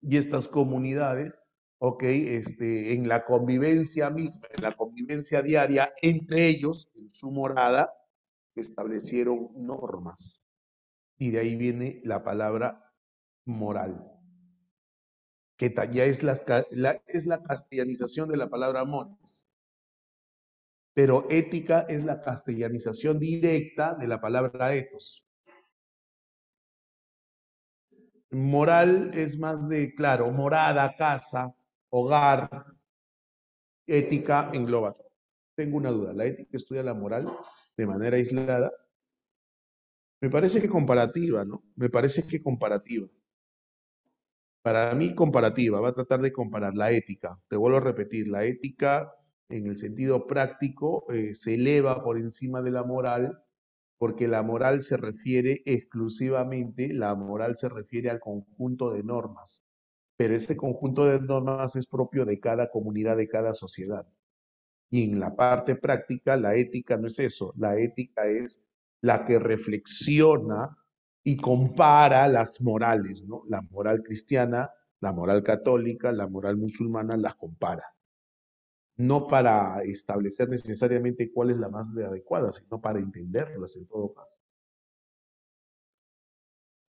y estas comunidades, ok, en la convivencia misma, en la convivencia diaria entre ellos, en su morada, establecieron normas. Y de ahí viene la palabra moral, que ya es es la castellanización de la palabra mores. Pero ética es la castellanización directa de la palabra ethos. Moral es más de, claro, morada, casa, hogar. Ética engloba todo. Tengo una duda, ¿la ética estudia la moral de manera aislada? Me parece que comparativa, ¿no? Me parece que comparativa. Para mí comparativa, va a tratar de comparar la ética. Te vuelvo a repetir, la ética en el sentido práctico se eleva por encima de la moral, porque la moral se refiere exclusivamente, la moral se refiere al conjunto de normas, pero ese conjunto de normas es propio de cada comunidad, de cada sociedad. Y en la parte práctica, la ética no es eso, la ética es la que reflexiona y compara las morales, ¿no? La moral cristiana, la moral católica, la moral musulmana, las compara. No para establecer necesariamente cuál es la más adecuada, sino para entenderlas en todo caso.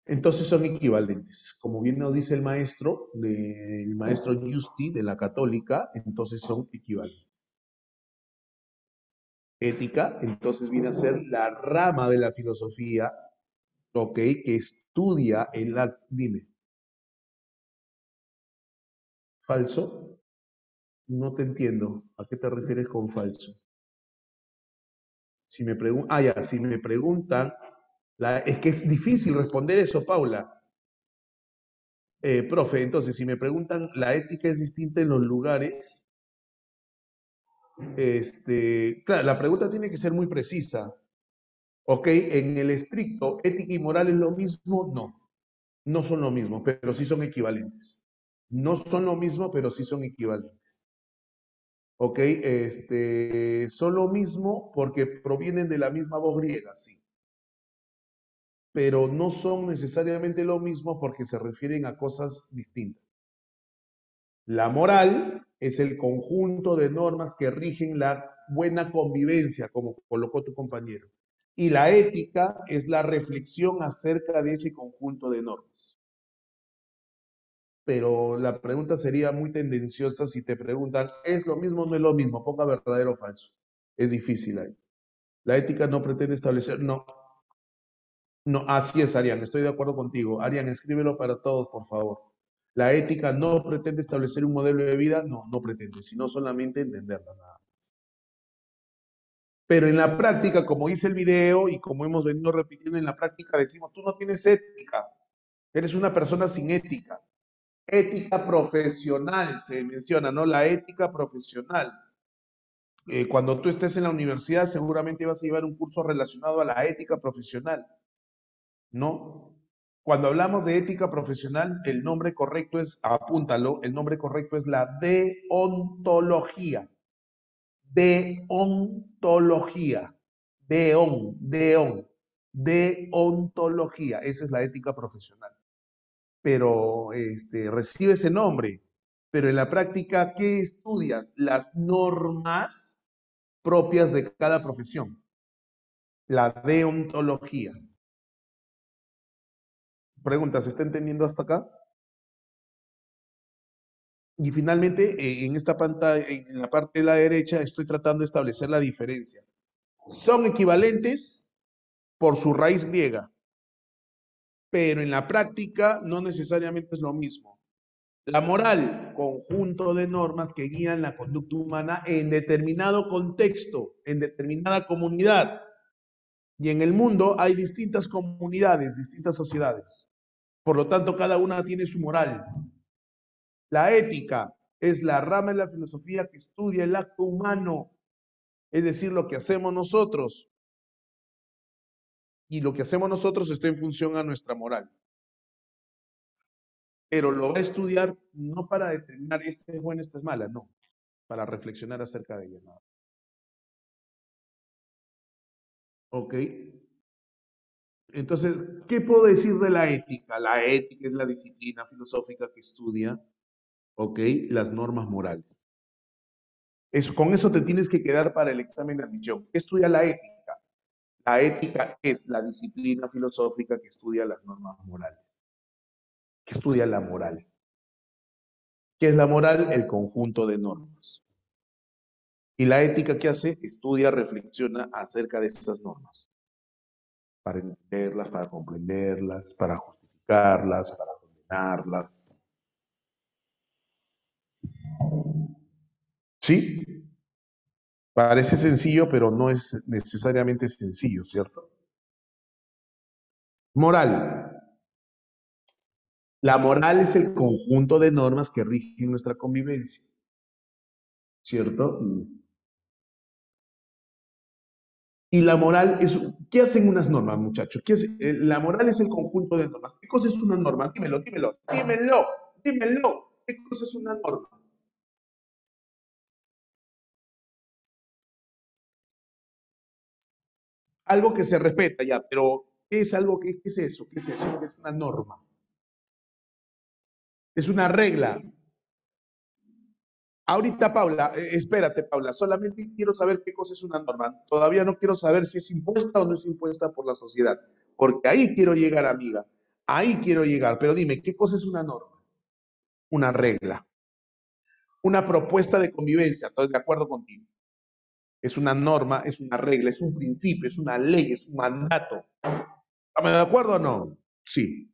Entonces son equivalentes. Como bien nos dice el maestro Justi de la católica, entonces son equivalentes. Ética, entonces viene a ser la rama de la filosofía, ¿ok? Que estudia en la... Dime, ¿falso? No te entiendo. ¿A qué te refieres con falso? Si me preguntan... Ah, ya, si me preguntan... Es que es difícil responder eso, Paula. Profe, entonces, si me preguntan, ¿la ética es distinta en los lugares? Claro, la pregunta tiene que ser muy precisa. ¿Ok? En el estricto, ¿ética y moral es lo mismo? No, no son lo mismo, pero sí son equivalentes. No son lo mismo, pero sí son equivalentes. ¿Ok? Son lo mismo porque provienen de la misma voz griega, sí. Pero no son necesariamente lo mismo porque se refieren a cosas distintas. La moral es el conjunto de normas que rigen la buena convivencia, como colocó tu compañero. Y la ética es la reflexión acerca de ese conjunto de normas. Pero la pregunta sería muy tendenciosa si te preguntan, ¿es lo mismo o no es lo mismo? Ponga verdadero o falso. Es difícil ahí. La ética no pretende establecer, no, no, así es, Arián, estoy de acuerdo contigo. Arián, escríbelo para todos, por favor. La ética no pretende establecer un modelo de vida, no, no pretende, sino solamente entenderla. Nada. Pero en la práctica, como dice el video y como hemos venido repitiendo en la práctica, decimos, tú no tienes ética, eres una persona sin ética. Ética profesional, se menciona, ¿no? La ética profesional. Cuando tú estés en la universidad, seguramente vas a llevar un curso relacionado a la ética profesional, ¿no? Cuando hablamos de ética profesional, el nombre correcto es, apúntalo, el nombre correcto es la deontología. Deontología. Deontología. Esa es la ética profesional. Pero recibe ese nombre. Pero en la práctica, ¿qué estudias? Las normas propias de cada profesión. La deontología. Pregunta, ¿se está entendiendo hasta acá? Y finalmente, en esta pantalla, en la parte de la derecha, estoy tratando de establecer la diferencia. Son equivalentes por su raíz griega, pero en la práctica no necesariamente es lo mismo. La moral, conjunto de normas que guían la conducta humana en determinado contexto, en determinada comunidad. Y en el mundo hay distintas comunidades, distintas sociedades. Por lo tanto, cada una tiene su moral. La ética es la rama de la filosofía que estudia el acto humano, es decir, lo que hacemos nosotros. Y lo que hacemos nosotros está en función a nuestra moral. Pero lo va a estudiar no para determinar esta es buena, esta es mala, no, para reflexionar acerca de ella. ¿No? ¿Ok? Entonces, ¿qué puedo decir de la ética? La ética es la disciplina filosófica que estudia, ¿ok? Las normas morales. Con eso te tienes que quedar para el examen de admisión. ¿Qué estudia la ética? La ética es la disciplina filosófica que estudia las normas morales. Que estudia la moral. ¿Qué es la moral? El conjunto de normas. ¿Y la ética qué hace? Estudia, reflexiona acerca de esas normas. Para entenderlas, para comprenderlas, para justificarlas, para condenarlas. ¿Sí? Parece sencillo, pero no es necesariamente sencillo, ¿cierto? Moral. La moral es el conjunto de normas que rigen nuestra convivencia, ¿cierto? Y la moral es, ¿qué hacen unas normas, muchachos? La moral es el conjunto de normas. ¿Qué cosa es una norma? Dímelo, dímelo, dímelo, dímelo. ¿Qué cosa es una norma? Algo que se respeta ya, pero ¿qué es algo qué es eso? ¿Qué es eso? ¿Qué es una norma? Es una regla. Ahorita, Paula, espérate, Paula, solamente quiero saber qué cosa es una norma. Todavía no quiero saber si es impuesta o no es impuesta por la sociedad, porque ahí quiero llegar, amiga. Ahí quiero llegar, pero dime, ¿qué cosa es una norma? Una regla, una propuesta de convivencia, estoy de acuerdo contigo. Es una norma, es una regla, es un principio, es una ley, es un mandato. ¿Estamos de acuerdo o no? Sí.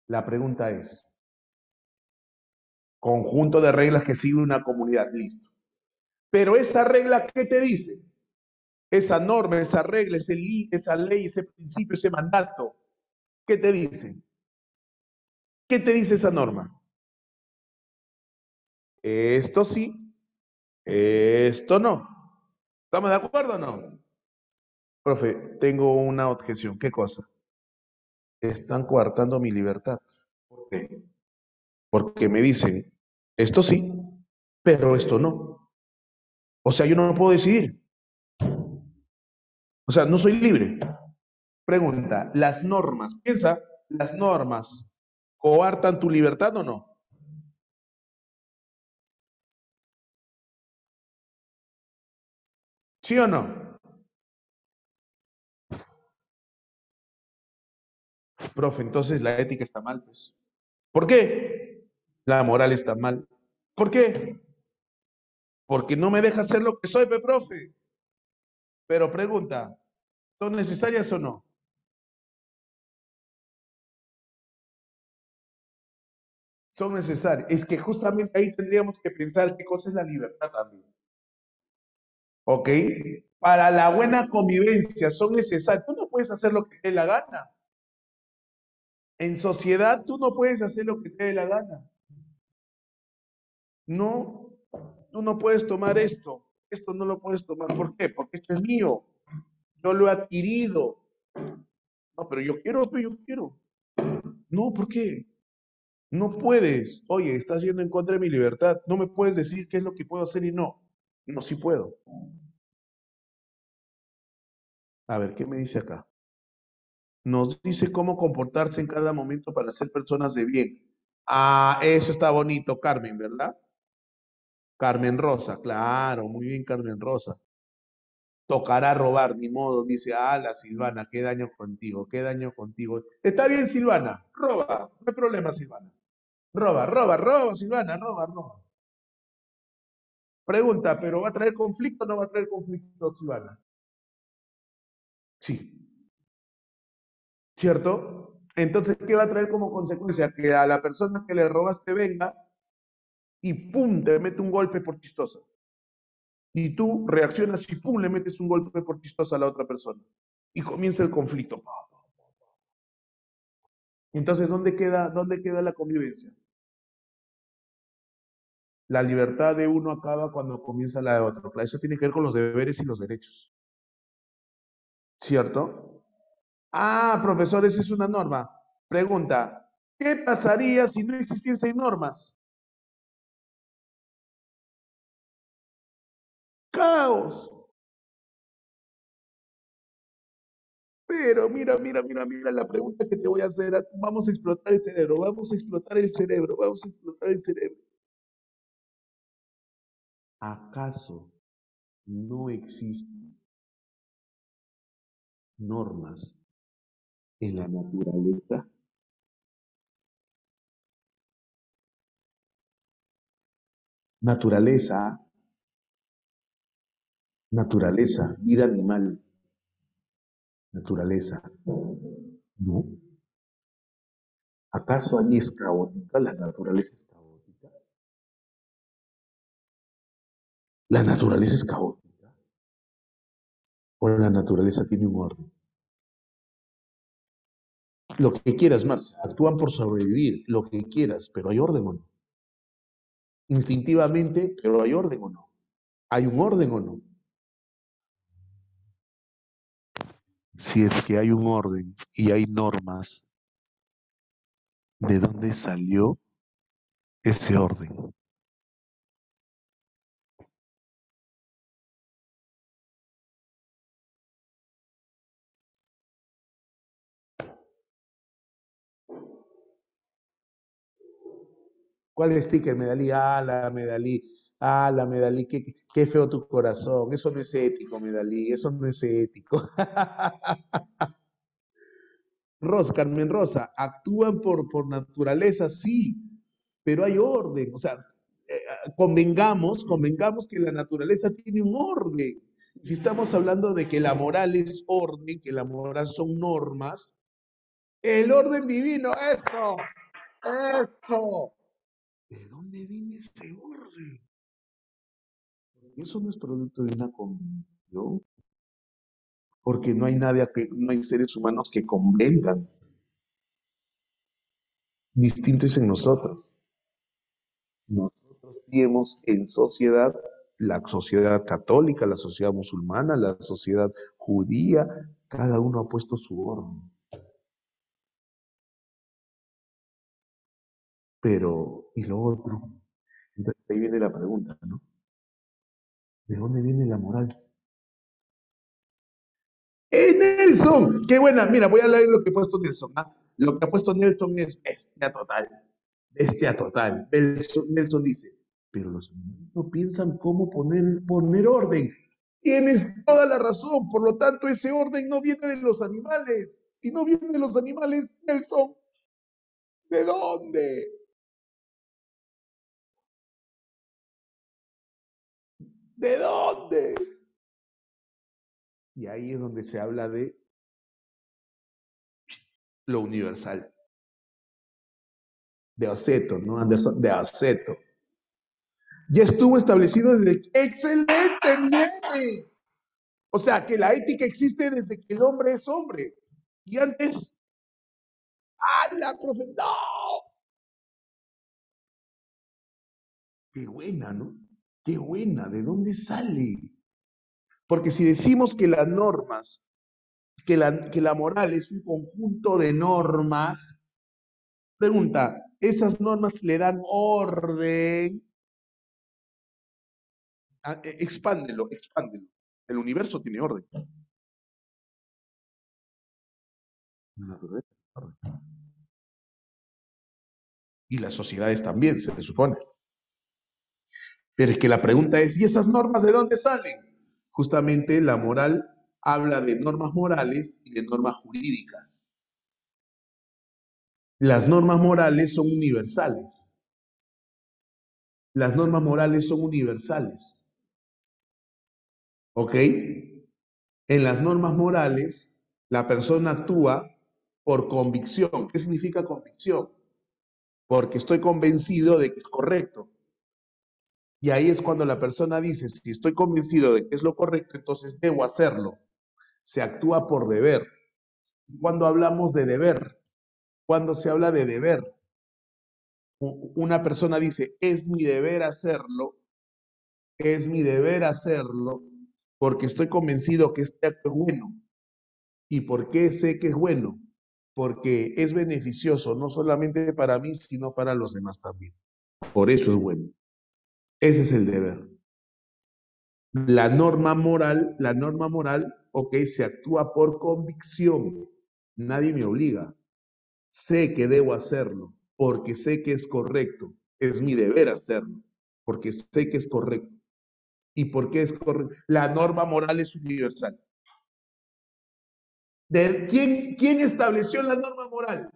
La pregunta es, conjunto de reglas que sigue una comunidad, listo. Pero esa regla, ¿qué te dice? Esa norma, esa regla, esa ley, ese principio, ese mandato, ¿qué te dice? ¿Qué te dice esa norma? Esto sí, esto no. ¿Estamos de acuerdo o no? Profe, tengo una objeción. ¿Qué cosa? Están coartando mi libertad. ¿Por qué? Porque me dicen, esto sí, pero esto no. O sea, yo no puedo decidir. O sea, no soy libre. Pregunta, las normas, piensa, las normas coartan tu libertad o no? ¿Sí o no? Profe, entonces la ética está mal, pues. ¿Por qué? La moral está mal. ¿Por qué? Porque no me deja ser lo que soy, profe. Pero pregunta, ¿son necesarias o no? Son necesarias. Es que justamente ahí tendríamos que pensar qué cosa es la libertad también. ¿Ok? Para la buena convivencia son necesarias. Tú no puedes hacer lo que te dé la gana. En sociedad tú no puedes hacer lo que te dé la gana. No, tú no puedes tomar esto. Esto no lo puedes tomar. ¿Por qué? Porque esto es mío. Yo lo he adquirido. No, pero yo quiero, pero yo quiero. No, ¿por qué? No puedes. Oye, estás yendo en contra de mi libertad. No me puedes decir qué es lo que puedo hacer y no. No, sí puedo. A ver, ¿qué me dice acá? Nos dice cómo comportarse en cada momento para ser personas de bien. Ah, eso está bonito, Carmen, ¿verdad? Carmen Rosa, claro, muy bien, Carmen Rosa. Tocará robar, ni modo, dice, la Silvana, qué daño contigo, qué daño contigo. Está bien, Silvana, roba, no hay problema, Silvana. Roba, roba, roba, Silvana, roba, roba. Pregunta, ¿pero va a traer conflicto o no va a traer conflicto, Silvana? Sí, ¿cierto? Entonces, ¿qué va a traer como consecuencia? Que a la persona que le robaste venga y ¡pum! Te mete un golpe por chistosa. Y tú reaccionas y ¡pum! Le metes un golpe por chistosa a la otra persona. Y comienza el conflicto. Entonces, dónde queda la convivencia? La libertad de uno acaba cuando comienza la de otro. Claro, eso tiene que ver con los deberes y los derechos. ¿Cierto? Ah, profesor, esa es una norma. Pregunta, ¿qué pasaría si no existiesen normas? Caos. Pero mira la pregunta que te voy a hacer. Vamos a explotar el cerebro, vamos a explotar el cerebro, vamos a explotar el cerebro. ¿Acaso no existen normas en la naturaleza? Naturaleza, naturaleza, vida animal, naturaleza. ¿No? ¿Acaso ahí es caótica? ¿La naturaleza es caótica? ¿La naturaleza es caótica? ¿O la naturaleza tiene un orden? Lo que quieras, Marcia, actúan por sobrevivir, lo que quieras, pero ¿hay orden o no? Instintivamente, pero ¿hay orden o no? ¿Hay un orden o no? Si es que hay un orden y hay normas, ¿de dónde salió ese orden? ¿Cuál sticker, Medalí? La Medalí, qué feo tu corazón. Eso no es ético, Medalí, eso no es ético. Rosa, Carmen Rosa, actúan por naturaleza, sí, pero hay orden. O sea, convengamos que la naturaleza tiene un orden. Si estamos hablando de que la moral es orden, que la moral son normas, el orden divino, eso. ¿De dónde viene ese orden? Eso no es producto de una convención, porque no hay seres humanos que convengan. Distinto es en nosotros. Nosotros vivimos en sociedad, la sociedad católica, la sociedad musulmana, la sociedad judía, cada uno ha puesto su orden. Pero, ¿y lo otro? Entonces ahí viene la pregunta, ¿no? ¿De dónde viene la moral? Nelson! ¡Qué buena! Mira, voy a leer lo que ha puesto Nelson. ¿Ah? Lo que ha puesto Nelson es bestia total. Bestia total. Nelson dice, pero los humanos no piensan cómo poner orden. Tienes toda la razón, por lo tanto ese orden no viene de los animales. Si no viene de los animales, Nelson, ¿de dónde? ¿De dónde? Y ahí es donde se habla de lo universal. De Aceto, ¿no, Anderson? De Aceto. Ya estuvo establecido desde... ¡Excelente, mi nene! O sea, que la ética existe desde que el hombre es hombre. Y antes, ¡ah, la profe! ¡No! Qué buena, ¿no? Qué buena, ¿de dónde sale? Porque si decimos que las normas, que la moral es un conjunto de normas, pregunta, ¿esas normas le dan orden? Expándelo, expándelo. El universo tiene orden. La naturaleza tiene orden. Y las sociedades también, se supone. Pero es que la pregunta es, ¿y esas normas de dónde salen? Justamente la moral habla de normas morales y de normas jurídicas. Las normas morales son universales. Las normas morales son universales. ¿Ok? En las normas morales, la persona actúa por convicción. ¿Qué significa convicción? Porque estoy convencido de que es correcto. Y ahí es cuando la persona dice, si estoy convencido de que es lo correcto, entonces debo hacerlo. Se actúa por deber. Cuando hablamos de deber, cuando se habla de deber, una persona dice, es mi deber hacerlo, porque estoy convencido que este acto es bueno. ¿Y por qué sé que es bueno? Porque es beneficioso, no solamente para mí, sino para los demás también. Por eso es bueno. Ese es el deber. La norma moral, ok, se actúa por convicción. Nadie me obliga. Sé que debo hacerlo, porque sé que es correcto. Es mi deber hacerlo, porque sé que es correcto. ¿Y por qué es correcto? La norma moral es universal. ¿Quién estableció la norma moral?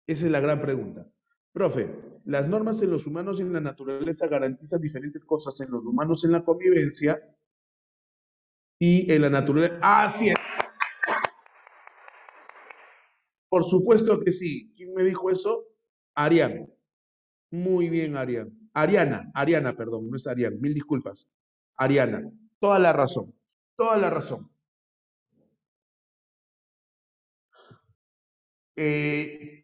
Esa es la gran pregunta. Profe, las normas en los humanos y en la naturaleza garantizan diferentes cosas en los humanos en la convivencia y en la naturaleza. Así es. Por supuesto que sí. ¿Quién me dijo eso? Arián. Muy bien, Arián. Ariana, perdón, no es Arián, mil disculpas. Ariana, toda la razón, toda la razón. Eh,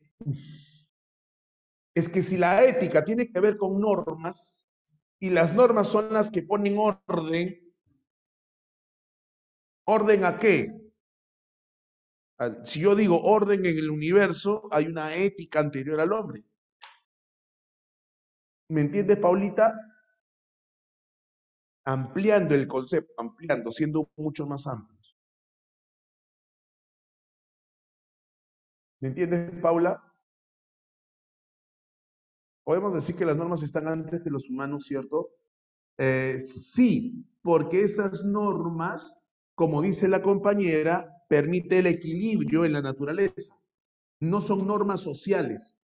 es que si la ética tiene que ver con normas y las normas son las que ponen orden, ¿orden a qué? Si yo digo orden en el universo, hay una ética anterior al hombre. ¿Me entiendes, Paulita? Ampliando el concepto, ampliando, siendo mucho más amplios. ¿Me entiendes, Paula? Podemos decir que las normas están antes de los humanos, ¿cierto? Sí, porque esas normas, como dice la compañera, permite el equilibrio en la naturaleza. No son normas sociales,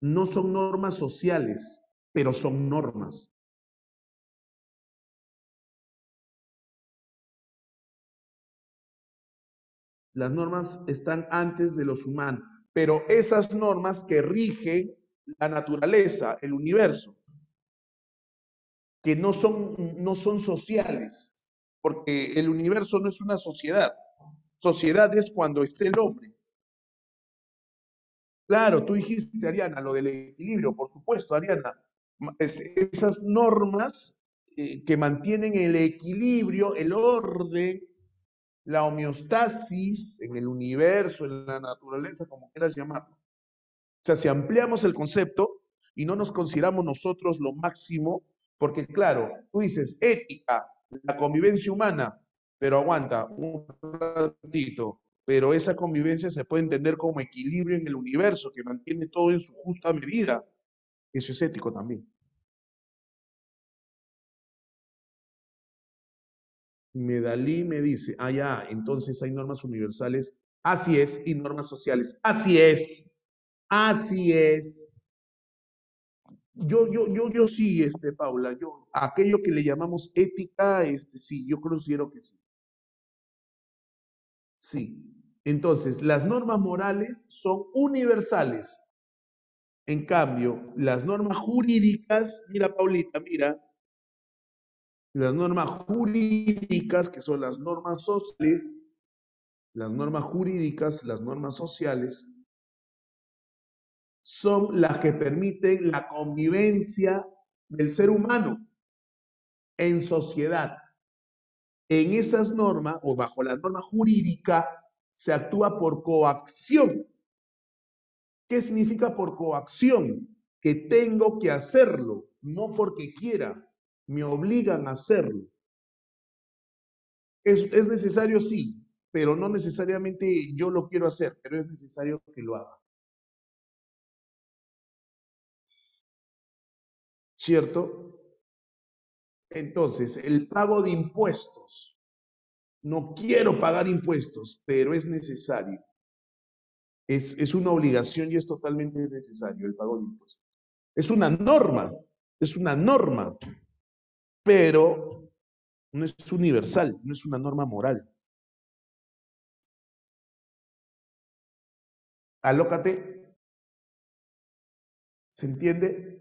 no son normas sociales, pero son normas. Las normas están antes de los humanos, pero esas normas que rigen la naturaleza, el universo, que no son sociales, porque el universo no es una sociedad. Sociedad es cuando esté el hombre. Claro, tú dijiste, Ariana, lo del equilibrio, por supuesto, Ariana. Esas normas que mantienen el equilibrio, el orden, la homeostasis en el universo, en la naturaleza, como quieras llamarlo. O sea, si ampliamos el concepto y no nos consideramos nosotros lo máximo, porque claro, tú dices ética, la convivencia humana, pero aguanta un ratito, pero esa convivencia se puede entender como equilibrio en el universo, que mantiene todo en su justa medida. Eso es ético también. Medalí me dice, ya, entonces hay normas universales. Así es, y normas sociales. Así es, así es. Yo sí, Paula, aquello que le llamamos ética, sí, yo considero que sí. Sí. Entonces, las normas morales son universales. En cambio, las normas jurídicas, mira, Paulita, mira, las normas jurídicas, que son las normas sociales, las normas jurídicas, las normas sociales, son las que permiten la convivencia del ser humano en sociedad. En esas normas o bajo la norma jurídica se actúa por coacción. ¿Qué significa por coacción? Que tengo que hacerlo, no porque quiera, me obligan a hacerlo. ¿Es necesario? Sí, pero no necesariamente yo lo quiero hacer, pero es necesario que lo haga. ¿Cierto? Entonces, el pago de impuestos. No quiero pagar impuestos, pero es necesario. Es una obligación y es totalmente necesario el pago de impuestos. Es una norma, pero no es universal, no es una norma moral. Alócate. ¿Se entiende?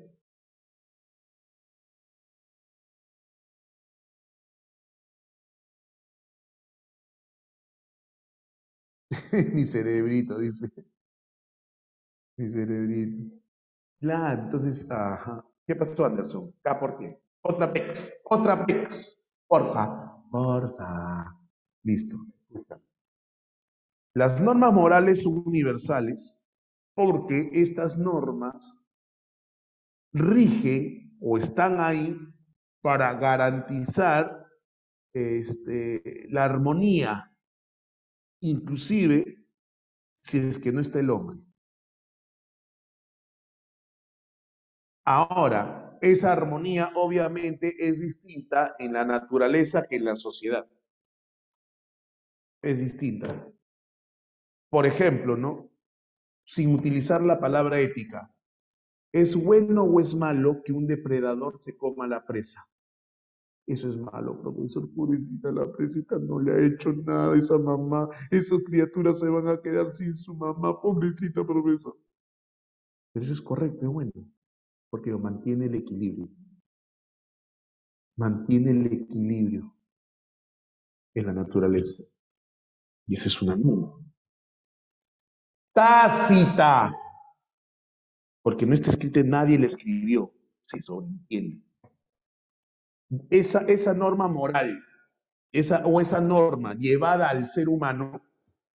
Mi cerebrito, dice. Mi cerebrito. Claro, entonces, ajá. ¿Qué pasó, Anderson? ¿Acá por qué? Otra PEX, otra PEX. Porfa, porfa. Listo. Las normas morales son universales porque estas normas rigen o están ahí para garantizar la armonía, inclusive si es que no está el hombre. Ahora, esa armonía obviamente es distinta en la naturaleza que en la sociedad. Es distinta. Por ejemplo, ¿no? Sin utilizar la palabra ética, ¿es bueno o es malo que un depredador se coma la presa? Eso es malo, profesor. Pobrecita, la presita no le ha hecho nada a esa mamá. Esas criaturas se van a quedar sin su mamá. Pobrecita, profesor. Pero eso es correcto, es bueno, porque mantiene el equilibrio. Mantiene el equilibrio en la naturaleza. Y esa es una norma. Tácita. Porque no está escrita, nadie la escribió. Se sobreentiende. Esa norma moral, esa norma llevada al ser humano,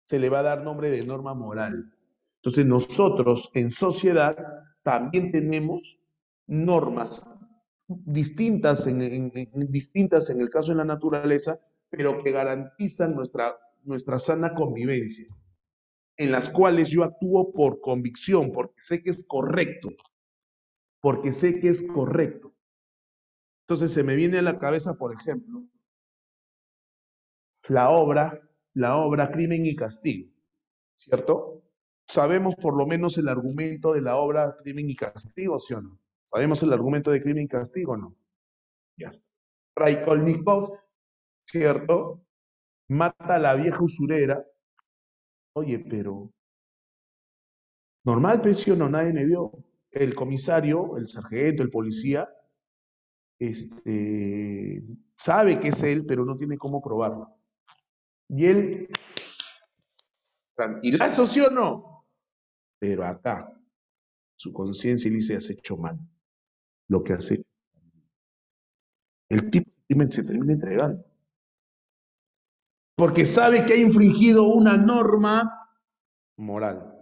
se le va a dar nombre de norma moral. Entonces nosotros en sociedad también tenemos normas distintas distintas en el caso de la naturaleza, pero que garantizan nuestra sana convivencia, en las cuales yo actúo por convicción, porque sé que es correcto, porque sé que es correcto. Entonces se me viene a la cabeza, por ejemplo, la obra Crimen y Castigo, ¿cierto? Sabemos por lo menos el argumento de la obra Crimen y Castigo, ¿sí o no? ¿Sabemos el argumento de Crimen y Castigo o no? Ya. Raskolnikov, ¿cierto? Mata a la vieja usurera. Oye, pero normal, pensión, no, nadie me vio. El comisario, el sargento, el policía, sabe que es él, pero no tiene cómo probarlo. Y él, tranquilazo, ¿sí o no? Pero acá, su conciencia le dice, has hecho mal. Lo que hace, el tipo se termina entregando. Porque sabe que ha infringido una norma moral.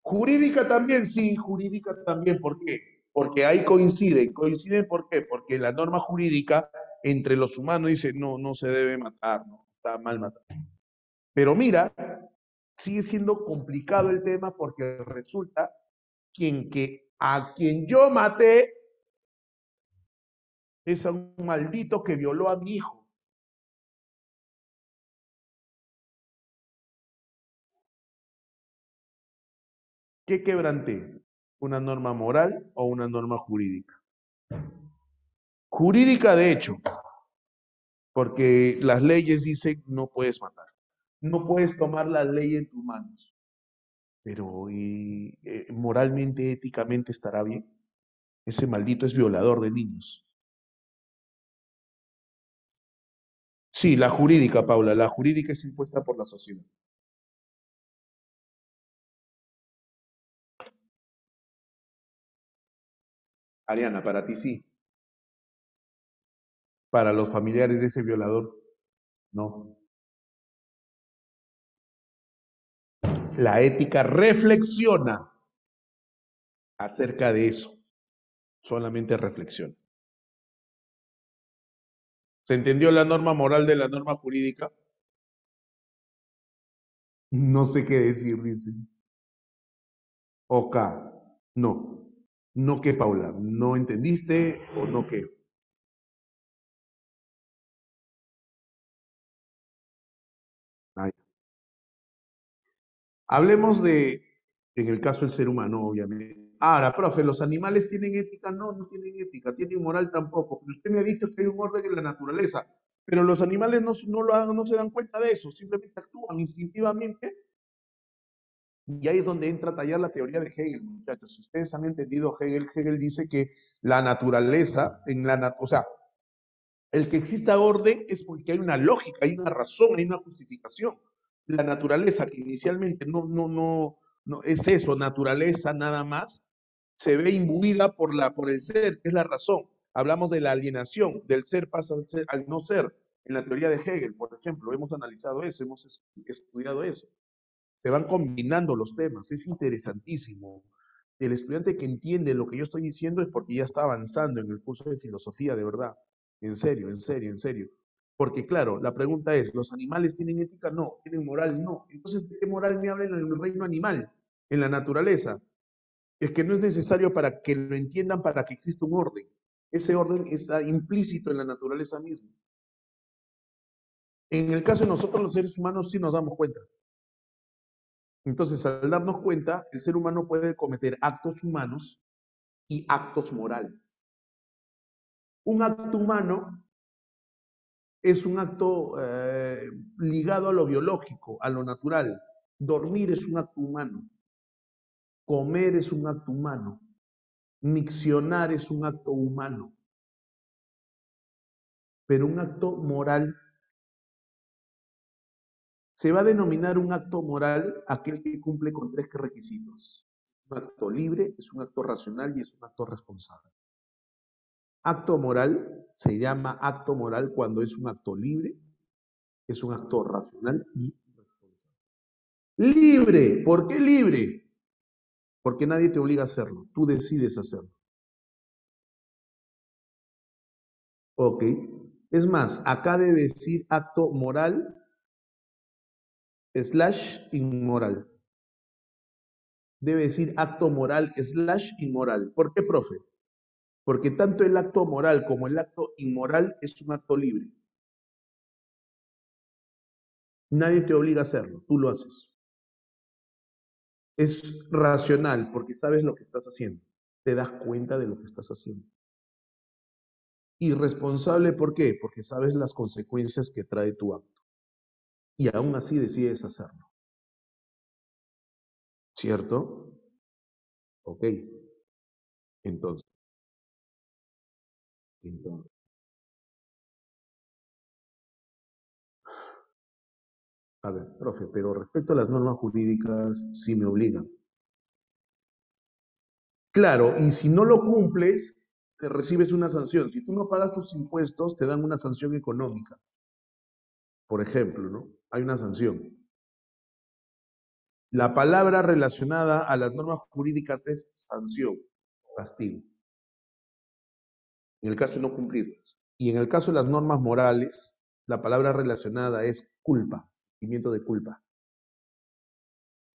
Jurídica también, sí, jurídica también. ¿Por qué? Porque ahí coinciden. ¿Coinciden por qué? Porque la norma jurídica entre los humanos dice, no, no se debe matar, no, está mal matar. Pero mira, sigue siendo complicado el tema porque resulta a quien yo maté es a un maldito que violó a mi hijo. ¿Qué quebranté? ¿Una norma moral o una norma jurídica? Jurídica, de hecho, porque las leyes dicen no puedes matar, no puedes tomar la ley en tus manos, pero moralmente, éticamente estará bien. Ese maldito es violador de niños. Sí, la jurídica, Paula, la jurídica es impuesta por la sociedad. Ariana, para ti sí. Para los familiares de ese violador, no. La ética reflexiona acerca de eso. Solamente reflexiona. ¿Se entendió la norma moral de la norma jurídica? No sé qué decir, dice. Ok. No. No qué, Paula. ¿No entendiste o no qué? Ay. Hablemos en el caso del ser humano, obviamente. Ahora, profe, ¿los animales tienen ética? No, no tienen ética. ¿Tienen moral? Tampoco. Pero usted me ha dicho que hay un orden en la naturaleza. Pero los animales no se dan cuenta de eso. Simplemente actúan instintivamente Y ahí es donde entra a tallar la teoría de Hegel, muchachos. Si ustedes han entendido Hegel, Hegel dice que la naturaleza, o sea, el que exista orden es porque hay una lógica, hay una razón, hay una justificación. La naturaleza, que inicialmente no es eso, naturaleza nada más, se ve imbuida por el ser, que es la razón. Hablamos de la alienación, del ser pasa al no ser. En la teoría de Hegel, por ejemplo, hemos analizado eso, hemos estudiado eso. Se van combinando los temas, es interesantísimo. El estudiante que entiende lo que yo estoy diciendo es porque ya está avanzando en el curso de filosofía, de verdad. En serio, en serio, en serio. Porque claro, la pregunta es, ¿los animales tienen ética? No. ¿Tienen moral? No. Entonces, ¿de qué moral me hablan en el reino animal? En la naturaleza. Es que no es necesario para que lo entiendan para que exista un orden. Ese orden está implícito en la naturaleza misma. En el caso de nosotros los seres humanos sí nos damos cuenta. Entonces, al darnos cuenta, el ser humano puede cometer actos humanos y actos morales. Un acto humano es un acto ligado a lo biológico, a lo natural. Dormir es un acto humano. Comer es un acto humano. Miccionar es un acto humano. Pero un acto moral se va a denominar un acto moral aquel que cumple con 3 requisitos. Un acto libre, es un acto racional y es un acto responsable. Acto moral se llama acto moral cuando es un acto libre, es un acto racional y responsable. Libre, ¿por qué libre? Porque nadie te obliga a hacerlo, tú decides hacerlo. Ok, es más, acá de decir acto moral / inmoral. Debe decir acto moral / inmoral. ¿Por qué, profe? Porque tanto el acto moral como el acto inmoral es un acto libre. Nadie te obliga a hacerlo, tú lo haces. Es racional porque sabes lo que estás haciendo. Te das cuenta de lo que estás haciendo. Irresponsable, ¿por qué? Porque sabes las consecuencias que trae tu acto. Y aún así decides hacerlo. ¿Cierto? Ok. Entonces. A ver, profe, pero respecto a las normas jurídicas, sí me obligan. Claro, y si no lo cumples, te recibes una sanción. Si tú no pagas tus impuestos, te dan una sanción económica. Por ejemplo, ¿no? Hay una sanción. La palabra relacionada a las normas jurídicas es sanción, castigo. En el caso de no cumplirlas. Y en el caso de las normas morales, la palabra relacionada es culpa, sentimiento de culpa.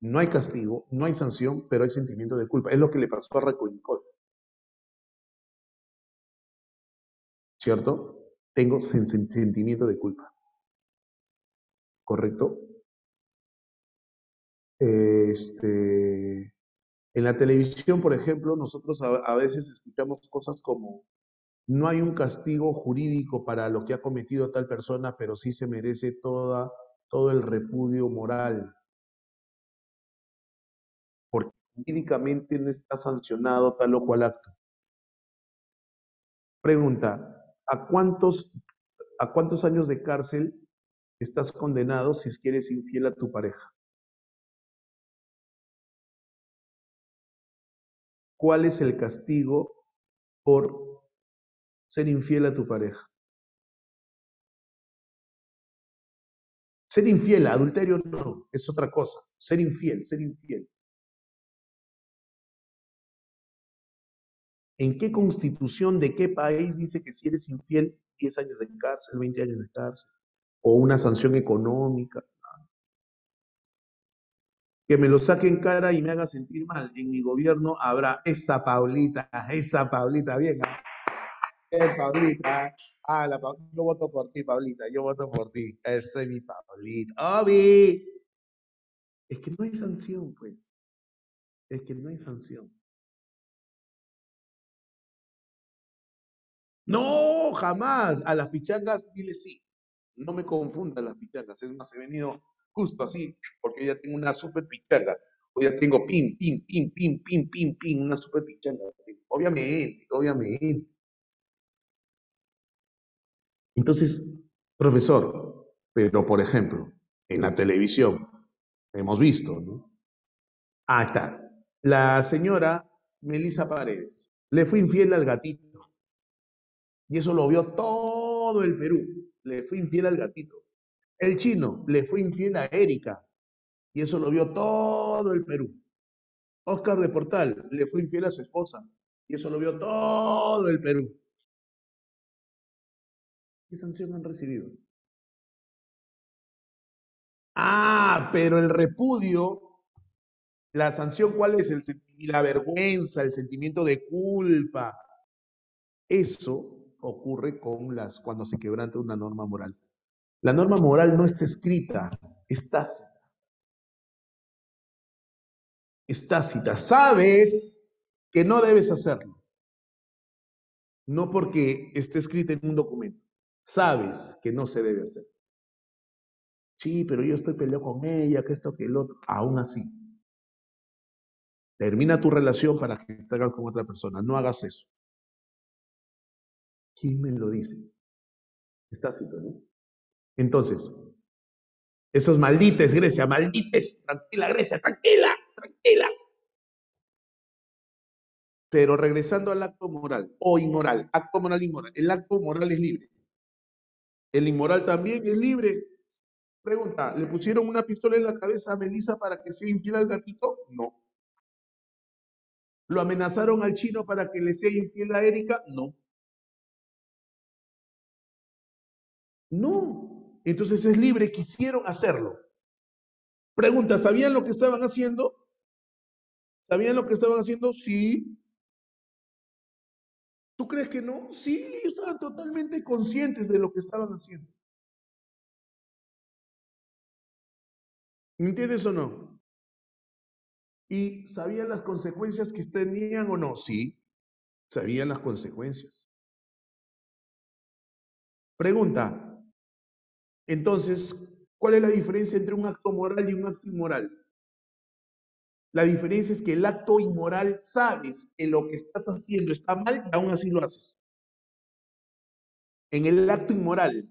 No hay castigo, no hay sanción, pero hay sentimiento de culpa. Es lo que le pasó a Reconcol. ¿Cierto? Tengo sentimiento de culpa. ¿Correcto? En la televisión, por ejemplo, nosotros a veces escuchamos cosas como no hay un castigo jurídico para lo que ha cometido tal persona, pero sí se merece todo el repudio moral, porque jurídicamente no está sancionado tal o cual acto. Pregunta, ¿a cuántos años de cárcel estás condenado si es que eres infiel a tu pareja? ¿Cuál es el castigo por ser infiel a tu pareja? Ser infiel, adulterio no, es otra cosa. Ser infiel, ser infiel. ¿En qué constitución de qué país dice que si eres infiel, 10 años de cárcel, 20 años de cárcel? O una sanción económica. Que me lo saque en cara y me haga sentir mal. En mi gobierno habrá esa Paulita, bien. Paulita. Yo voto por ti, Paulita, yo voto por ti. Ese es mi Paulita. ¡Obi! Es que no hay sanción, pues. Es que no hay sanción. No, jamás. A las pichangas, dile sí. No me confundan las pichangas. Es más, he venido justo así, porque ya tengo una super pichanga. Hoy ya tengo una super pichanga. Obviamente, obviamente. Entonces, profesor, pero por ejemplo, en la televisión hemos visto, ¿no? Ah, está. La señora Melissa Paredes le fue infiel al gatito y eso lo vio todo el Perú. Le fue infiel al gatito. El chino le fue infiel a Erika y eso lo vio todo el Perú. Oscar de Portal le fue infiel a su esposa y eso lo vio todo el Perú. ¿Qué sanción han recibido? Ah, pero el repudio, la sanción, ¿cuál es? La vergüenza, el sentimiento de culpa. Eso ocurre cuando se quebranta una norma moral. La norma moral no está escrita, es tácita. Es tácita. Sabes que no debes hacerlo, no porque esté escrita en un documento. Sabes que no se debe hacer. Sí, pero yo estoy peleado con ella, que esto, que el otro. Aún así, termina tu relación para que te hagas con otra persona. No hagas eso. ¿Quién me lo dice? Es tácito, ¿no? Entonces, esos maldites, Grecia, maldites. Tranquila, Grecia, tranquila, tranquila. Pero regresando al acto moral o inmoral, acto moral inmoral. El acto moral es libre. El inmoral también es libre. Pregunta, ¿le pusieron una pistola en la cabeza a Melissa para que sea infiel al gatito? No. ¿Lo amenazaron al chino para que le sea infiel a Erika? No. No. Entonces es libre, quisieron hacerlo. Pregunta, ¿sabían lo que estaban haciendo? ¿Sabían lo que estaban haciendo? Sí. ¿Tú crees que no? Sí, estaban totalmente conscientes de lo que estaban haciendo. ¿Me entiendes o no? ¿Y sabían las consecuencias que tenían o no? Sí, sabían las consecuencias. Pregunta, entonces, ¿cuál es la diferencia entre un acto moral y un acto inmoral? La diferencia es que el acto inmoral sabes que lo que estás haciendo está mal y aún así lo haces. En el acto inmoral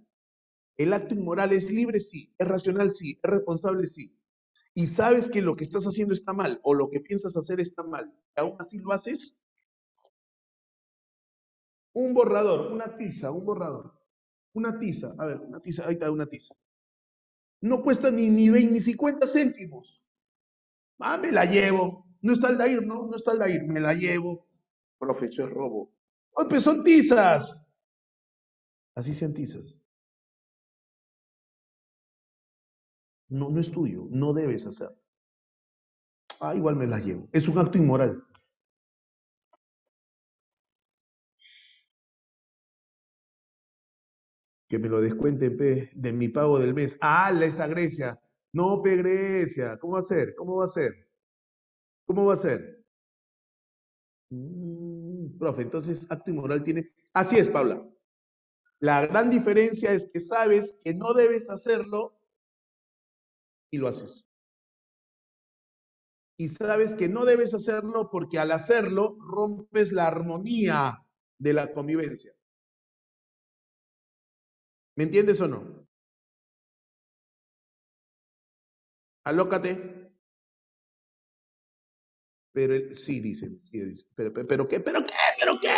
es libre, sí, es racional, sí, es responsable, sí. Y sabes que lo que estás haciendo está mal o lo que piensas hacer está mal y aún así lo haces. Un borrador, una tiza, un borrador. Una tiza, a ver, una tiza, ahí está una tiza. No cuesta ni 20, ni 50 céntimos. Ah, me la llevo. No está el Dair, ¿no? No está el Dair, me la llevo. Profesor robo. ¡Ay, pues son tizas! Así sean tizas. No, no es tuyo, no debes hacer. Ah, igual me las llevo. Es un acto inmoral. Que me lo descuenten, pe, de mi pago del mes. Ah, esa Grecia. No, pe, Grecia. ¿Cómo va a ser? ¿Cómo va a ser? ¿Cómo va a ser? Profe, entonces acto inmoral tiene. Así es, Paula. La gran diferencia es que sabes que no debes hacerlo y lo haces. Y sabes que no debes hacerlo porque al hacerlo rompes la armonía de la convivencia. ¿Me entiendes o no? Alócate. Pero sí, dicen, sí, dicen. Pero qué, pero qué, pero qué.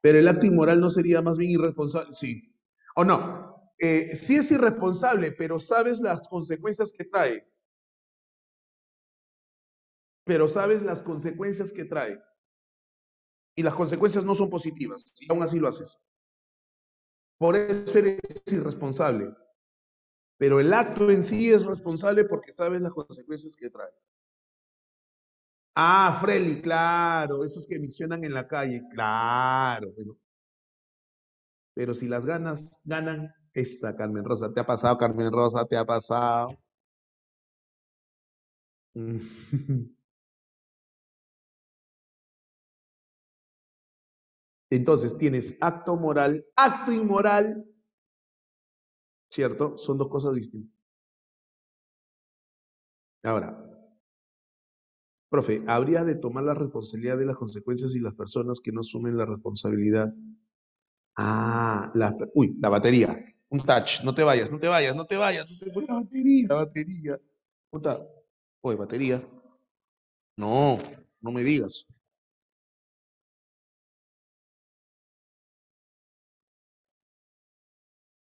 Pero el acto inmoral no sería más bien irresponsable. Sí. ¿O no? Sí es irresponsable, pero sabes las consecuencias que trae. Pero sabes las consecuencias que trae. Y las consecuencias no son positivas. Y aún así lo haces. Por eso eres irresponsable. Pero el acto en sí es responsable porque sabes las consecuencias que trae. Ah, Freli, claro, esos que mencionan en la calle, claro. Pero si las ganas, ganan, esa Carmen Rosa. ¿Te ha pasado, Carmen Rosa? ¿Te ha pasado? Entonces tienes acto moral, acto inmoral, ¿cierto? Son dos cosas distintas. Ahora, Profe, ¿habría de tomar la responsabilidad de las consecuencias y las personas que no asumen la responsabilidad? Ah, uy, la batería. Un touch. No te vayas, no te vayas, no te vayas. No te... La batería, la batería. Puta. Oye, batería. No, no me digas.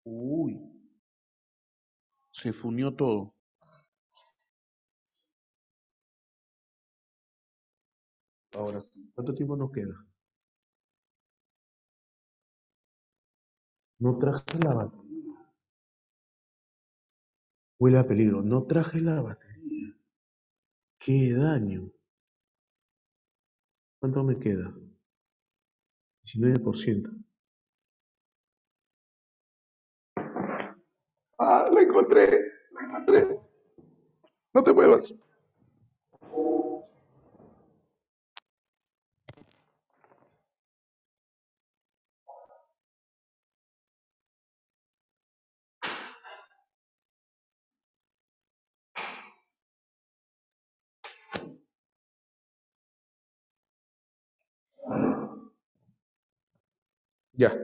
Uy, se funió todo. Ahora, ¿cuánto tiempo nos queda? No traje la batería. Huele a peligro. No traje la batería. Qué daño. ¿Cuánto me queda? 19%. Ah, la encontré. La encontré. No te muevas. Ya.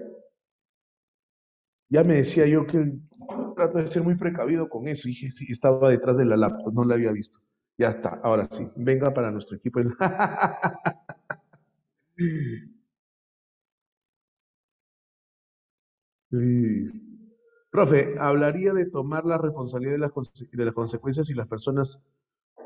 Ya me decía yo que trato de ser muy precavido con eso. Dije, sí, estaba detrás de la laptop, no la había visto. Ya está, ahora sí. Venga para nuestro equipo. Sí. Profe, hablaría de tomar la responsabilidad de las consecuencias y las personas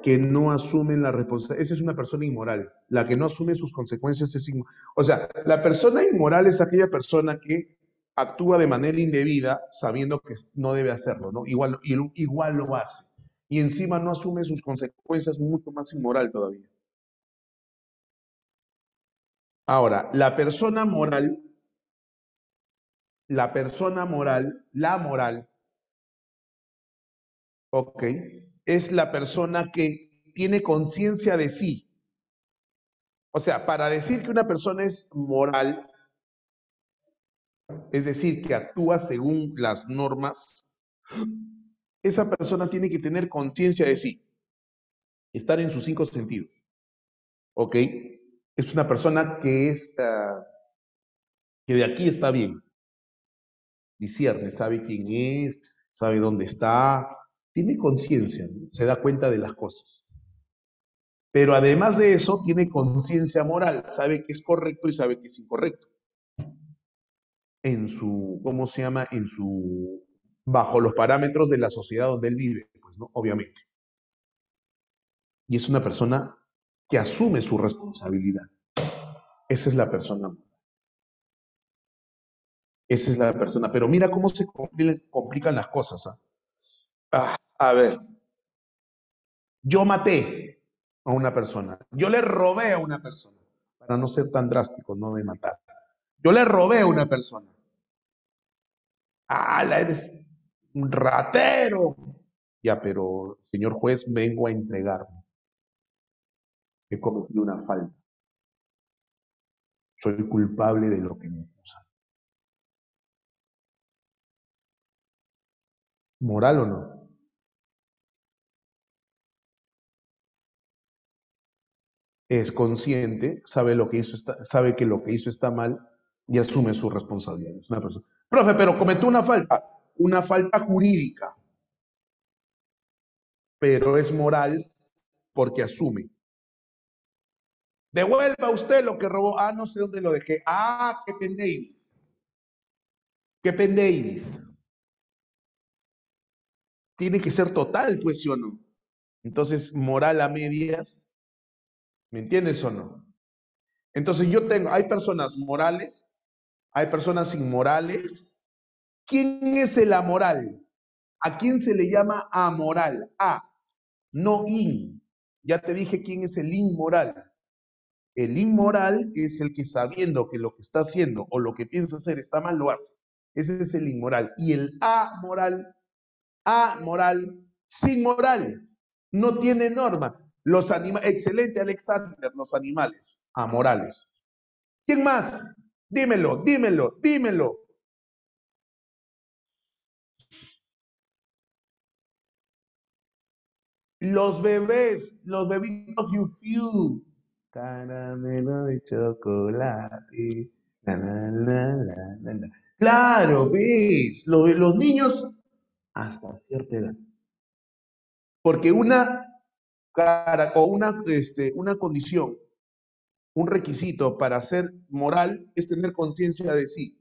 que no asumen la responsabilidad. Esa es una persona inmoral. La que no asume sus consecuencias es inmoral. O sea, la persona inmoral es aquella persona que actúa de manera indebida sabiendo que no debe hacerlo, ¿no? Igual lo hace. Y encima no asume sus consecuencias, mucho más inmoral todavía. Ahora, la moral, ok, es la persona que tiene conciencia de sí. O sea, para decir que una persona es moral, es decir, que actúa según las normas, esa persona tiene que tener conciencia de sí, estar en sus cinco sentidos, ¿ok? Es una persona que de aquí está bien, discierne, sabe quién es, sabe dónde está, tiene conciencia, ¿no? Se da cuenta de las cosas. Pero además de eso, tiene conciencia moral, sabe que es correcto y sabe que es incorrecto. En su, ¿cómo se llama? Bajo los parámetros de la sociedad donde él vive, pues, ¿no? Obviamente. Y es una persona que asume su responsabilidad. Esa es la persona. Esa es la persona. Pero mira cómo se complican las cosas. ¿Ah? A ver, yo maté a una persona. Yo le robé a una persona. Para no ser tan drástico, no de matar. Yo le robé a una persona. Ah, eres un ratero. Ya, pero, señor juez, vengo a entregarme. He cometido una falta. Soy culpable de lo que me acusan. ¿Moral o no? Es consciente, sabe lo que hizo sabe que lo que hizo está mal y asume su responsabilidad. Es una persona. Profe, pero cometió una falta jurídica, pero es moral porque asume. Devuelva usted lo que robó. Ah, no sé dónde lo dejé. Ah, qué pendevis. Qué pendevis. Tiene que ser total, pues, ¿sí o no? Entonces, moral a medias, ¿me entiendes o no? Entonces hay personas morales, hay personas inmorales. ¿Quién es el amoral? ¿A quién se le llama amoral? A, no in. Ya te dije quién es el inmoral. El inmoral es el que sabiendo que lo que está haciendo o lo que piensa hacer está mal, lo hace. Ese es el inmoral. Y el amoral, sin moral, no tiene norma. Los animales, excelente Alexander, los animales, amorales. ¿Quién más? Dímelo, dímelo, dímelo. Los bebitos Fiu Fiu. Caramelo de chocolate. La, la, la, la, la, la. Claro, ves, los niños hasta cierta edad. Porque una cara o una condición, un requisito para ser moral es tener conciencia de sí.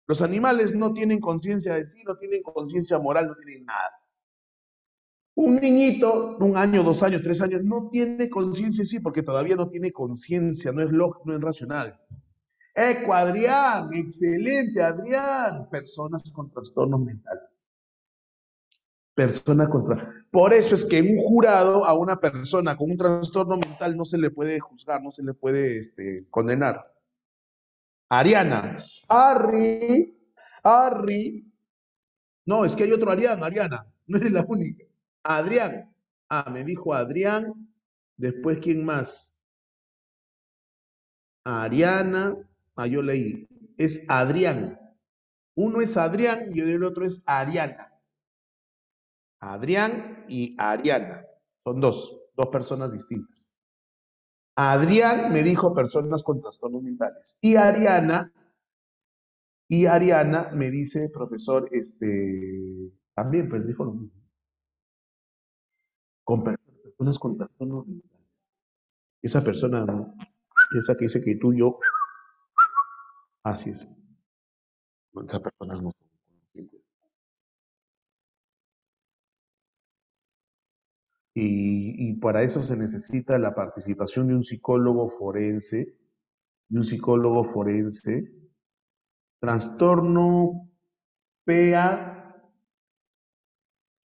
Los animales no tienen conciencia de sí, no tienen conciencia moral, no tienen nada. Un niñito, 1 año, 2 años, 3 años, no tiene conciencia de sí porque todavía no tiene conciencia, no es lógico, no es racional. Adrián, excelente, Adrián. Personas con trastornos mentales. Personas con Por eso es que en un jurado a una persona con un trastorno mental no se le puede juzgar, no se le puede condenar. Ariana, sorry. No, es que hay otro Ariana, no eres la única. Adrián. Me dijo Adrián. Después, ¿quién más? Ariana. Yo leí. Es Adrián. Uno es Adrián y el otro es Ariana. Adrián y Ariana. Son dos personas distintas. Adrián me dijo personas con trastornos mentales. Y Ariana me dice, profesor, también, pues dijo lo mismo. Con personas con trastornos mentales. Esa persona, esa que dice que tú y yo, así es. Esas personas no son conscientes. Y para eso se necesita la participación de un psicólogo forense, trastorno PA,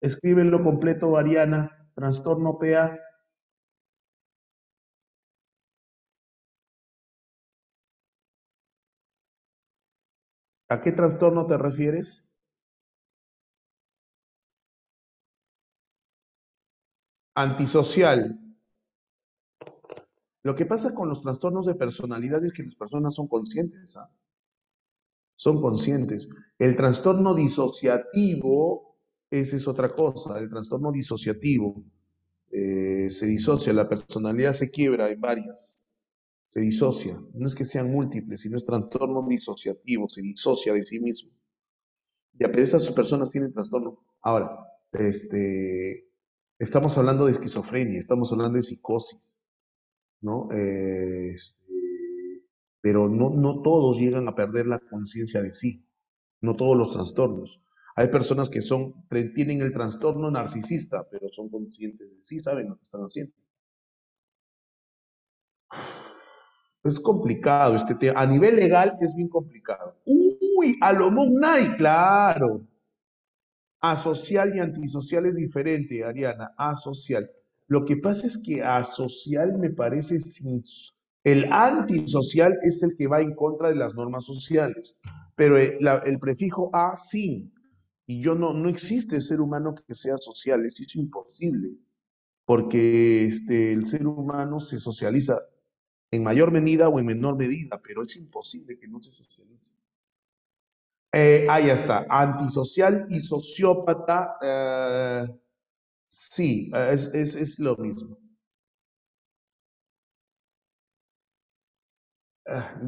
escríbelo completo, Ariana, trastorno PA. ¿A qué trastorno te refieres? Antisocial. Lo que pasa con los trastornos de personalidad es que las personas son conscientes, ¿ah? Son conscientes. El trastorno disociativo, esa es otra cosa. El trastorno disociativo se disocia, la personalidad se quiebra en varias, se disocia. No es que sean múltiples, sino es trastorno disociativo, se disocia de sí mismo. Y a pesar esas personas tienen trastorno. Ahora, estamos hablando de esquizofrenia, estamos hablando de psicosis, ¿no? Pero no todos llegan a perder la conciencia de sí, no todos los trastornos. Hay personas que tienen el trastorno narcisista, pero son conscientes de sí, saben lo que están haciendo. Es complicado este tema. A nivel legal es bien complicado. Uy, a lo Knight, claro. Asocial y antisocial es diferente, Ariana. Asocial. Lo que pasa es que asocial me parece sin... El antisocial es el que va en contra de las normas sociales, pero el prefijo a sin. Y no existe ser humano que sea social, es imposible, porque el ser humano se socializa en mayor medida o en menor medida, pero es imposible que no se socialice. Ahí está, antisocial y sociópata, sí, es lo mismo.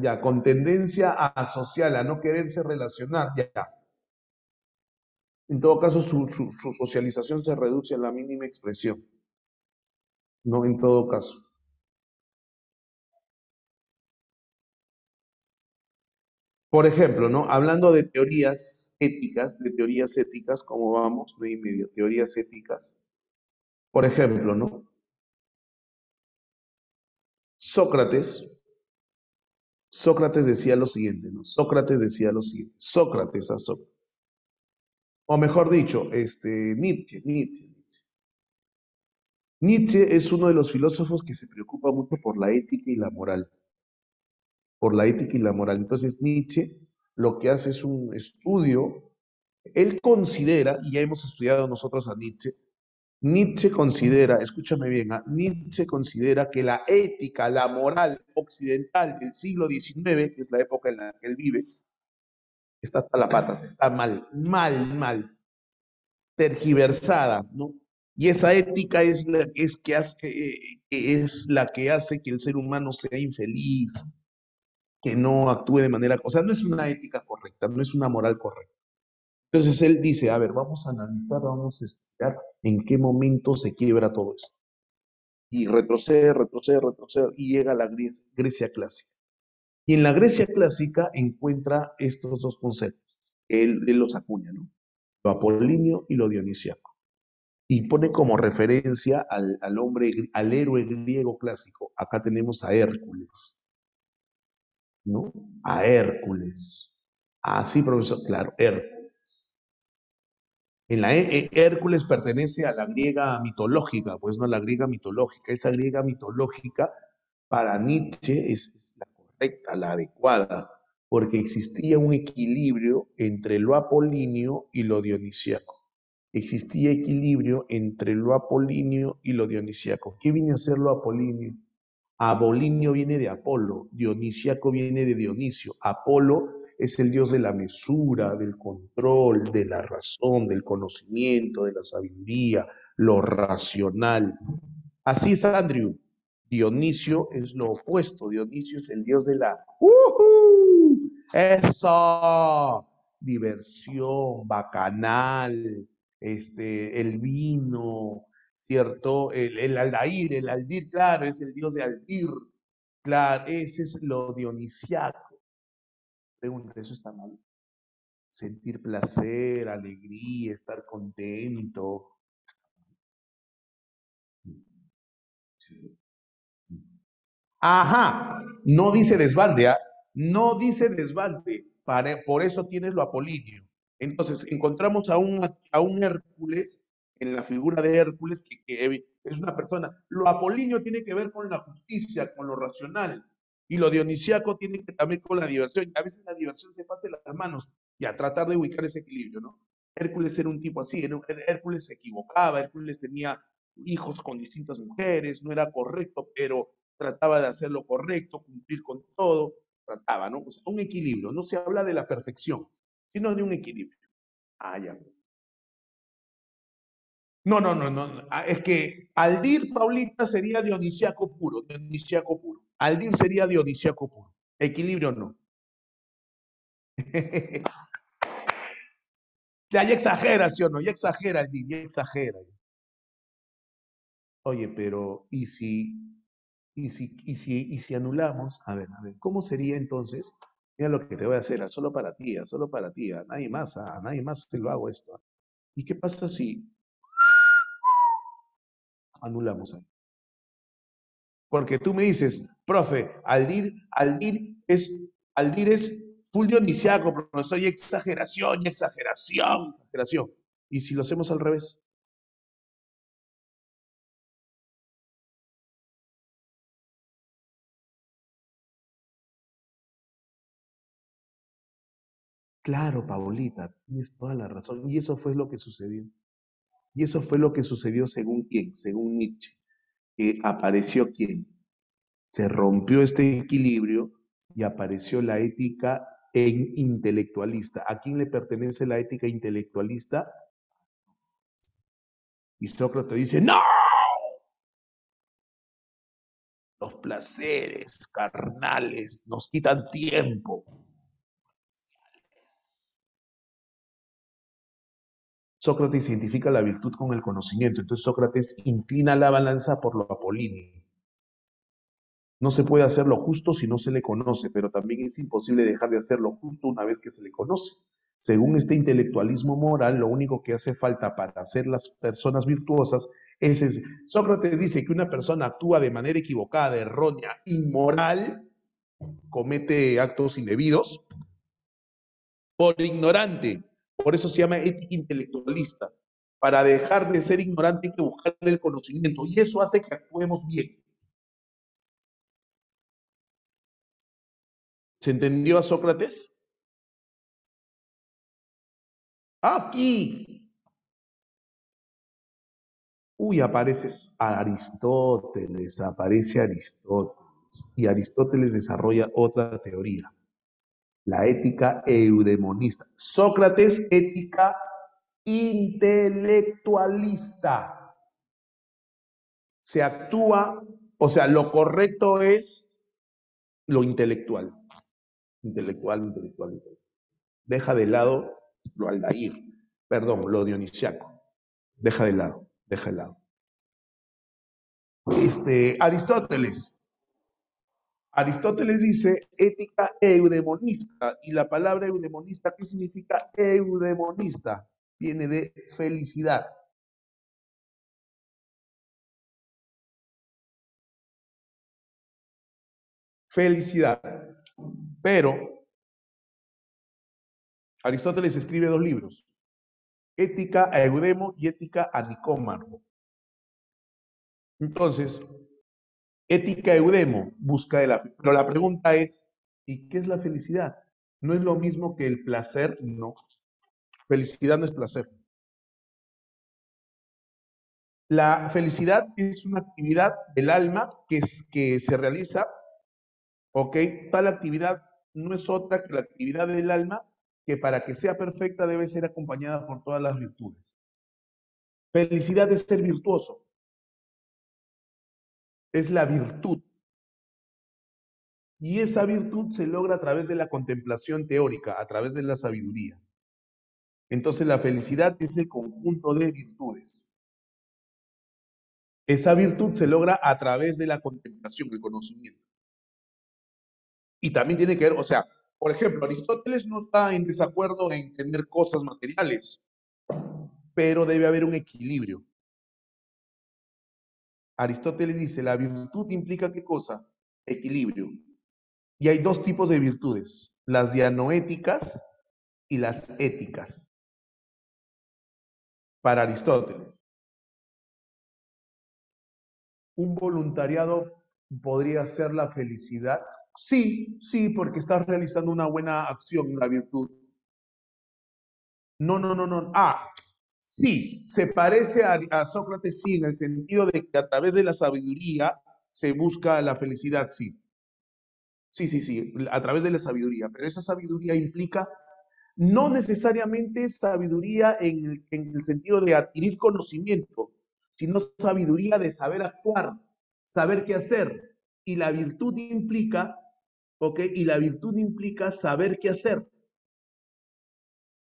Ya, con tendencia a asocial, a no quererse relacionar, ya. En todo caso, su socialización se reduce a la mínima expresión, no en todo caso. Por ejemplo, ¿no? Hablando de teorías éticas, ¿cómo vamos? No y medio, teorías éticas. Por ejemplo, ¿no? Sócrates decía lo siguiente, ¿no? Sócrates a Sócrates. O mejor dicho, Nietzsche. Nietzsche es uno de los filósofos que se preocupa mucho por la ética y la moral. Entonces, Nietzsche lo que hace es un estudio. Él considera, y ya hemos estudiado nosotros a Nietzsche considera, escúchame bien, Nietzsche considera que la ética, la moral occidental del siglo XIX, que es la época en la que él vive, está hasta las patas, está mal, tergiversada, ¿no? Y esa ética es la que hace que el ser humano sea infeliz, que no actúe de manera, o sea, no es una ética correcta, no es una moral correcta. Entonces él dice, a ver, vamos a analizar, vamos a estudiar en qué momento se quiebra todo esto. Y retrocede, retrocede, retrocede, y llega a la Grecia clásica. Y en la Grecia clásica encuentra estos dos conceptos. Él los acuña, ¿no? Lo apolíneo y lo dionisíaco. Y pone como referencia al hombre, al héroe griego clásico. Acá tenemos a Hércules, ¿no? A Hércules. Ah, sí, profesor, claro, Hércules. Hércules pertenece a la griega mitológica, pues no a la griega mitológica. Esa griega mitológica para Nietzsche es la correcta, la adecuada, porque existía un equilibrio entre lo apolíneo y lo dionisíaco. Existía equilibrio entre lo apolíneo y lo dionisíaco. ¿Qué viene a ser lo apolíneo? Apolinio viene de Apolo, Dionisíaco viene de Dionisio. Apolo es el dios de la mesura, del control, de la razón, del conocimiento, de la sabiduría, lo racional. Así es Andrew. Dionisio es lo opuesto. Dionisio es el dios de la eso, diversión, bacanal, el vino, ¿cierto? El aldair, el aldir, claro, es el dios de aldir. Claro, ese es lo dionisiaco. Pregunta, ¿eso está mal? Sentir placer, alegría, estar contento. Ajá, no dice desbalde, ¿ah? No dice desbalde, por eso tienes lo apolíneo. Entonces, encontramos a un Hércules, en la figura de Hércules, que es una persona. Lo apolíneo tiene que ver con la justicia, con lo racional, y lo dionisíaco tiene que también con la diversión. A veces la diversión se pasa en las manos y a tratar de ubicar ese equilibrio, ¿no? Hércules era un tipo así, Hércules se equivocaba, Hércules tenía hijos con distintas mujeres, no era correcto, pero trataba de hacer lo correcto, cumplir con todo, trataba, ¿no? O sea, un equilibrio, no se habla de la perfección, sino de un equilibrio. Ah, ya. No, no, no, no, es que Aldir, Paulita, sería dionisiaco puro, dionisiaco puro. Aldir sería dionisiaco puro. Equilibrio no. Ya exagera, ¿sí o no? Ya exagera Aldir, ya exagera. Oye, pero ¿y si anulamos? A ver, ¿cómo sería entonces? Mira lo que te voy a hacer, solo para ti, solo para ti, a nadie más te lo hago esto. ¿Y qué pasa si anulamos ahí? Porque tú me dices, profe, Aldir es full dionisiaco, profesor, y exageración, y exageración, exageración. ¿Y si lo hacemos al revés? Claro, Paulita, tienes toda la razón. Y eso fue lo que sucedió. Y eso fue lo que sucedió según quién, según Nietzsche. Que apareció quién. Se rompió este equilibrio y apareció la ética intelectualista. ¿A quién le pertenece la ética intelectualista? Y Sócrates dice, no, los placeres carnales nos quitan tiempo. Sócrates identifica la virtud con el conocimiento, entonces Sócrates inclina la balanza por lo apolíneo. No se puede hacer lo justo si no se le conoce, pero también es imposible dejar de hacer lo justo una vez que se le conoce. Según este intelectualismo moral, lo único que hace falta para hacer las personas virtuosas es. Sócrates dice que una persona actúa de manera equivocada, errónea, inmoral, comete actos indebidos, por ignorante. Por eso se llama ética intelectualista. Para dejar de ser ignorante hay que buscar el conocimiento y eso hace que actuemos bien. ¿Se entendió a Sócrates? Aquí. Uy, aparece aparece Aristóteles. Y Aristóteles desarrolla otra teoría, la ética eudemonista. Sócrates, ética intelectualista. se actúa, o sea, lo correcto es lo intelectual. Intelectual. Deja de lado lo aldair, perdón, lo dionisiaco. Deja de lado. Aristóteles dice ética eudemonista, y la palabra eudemonista, ¿qué significa eudemonista? Viene de felicidad. Felicidad. Pero Aristóteles escribe 2 libros, Ética a Eudemo y Ética a Nicómaco. Entonces, Ética Eudemo busca de la... Pero la pregunta es, ¿y qué es la felicidad? ¿No es lo mismo que el placer? No. Felicidad no es placer. La felicidad es una actividad del alma que se realiza, ¿ok? Tal actividad no es otra que la actividad del alma que para que sea perfecta debe ser acompañada por todas las virtudes. Felicidad es ser virtuoso. Es la virtud. Y esa virtud se logra a través de la contemplación teórica, a través de la sabiduría. Entonces la felicidad es el conjunto de virtudes. Esa virtud se logra a través de la contemplación, el conocimiento. Y también tiene que ver, o sea, por ejemplo, Aristóteles no está en desacuerdo en tener cosas materiales, pero debe haber un equilibrio. Aristóteles dice, la virtud implica ¿qué cosa? Equilibrio. Y hay 2 tipos de virtudes, las dianoéticas y las éticas. Para Aristóteles, ¿un voluntariado podría ser la felicidad? Sí, porque estás realizando una buena acción, una virtud. No. Sí, se parece a Sócrates, sí, en el sentido de que a través de la sabiduría se busca la felicidad, sí. Sí, a través de la sabiduría, pero esa sabiduría implica no necesariamente sabiduría en el sentido de adquirir conocimiento, sino sabiduría de saber actuar, saber qué hacer. Y la virtud implica, ¿ok? Y la virtud implica saber qué hacer.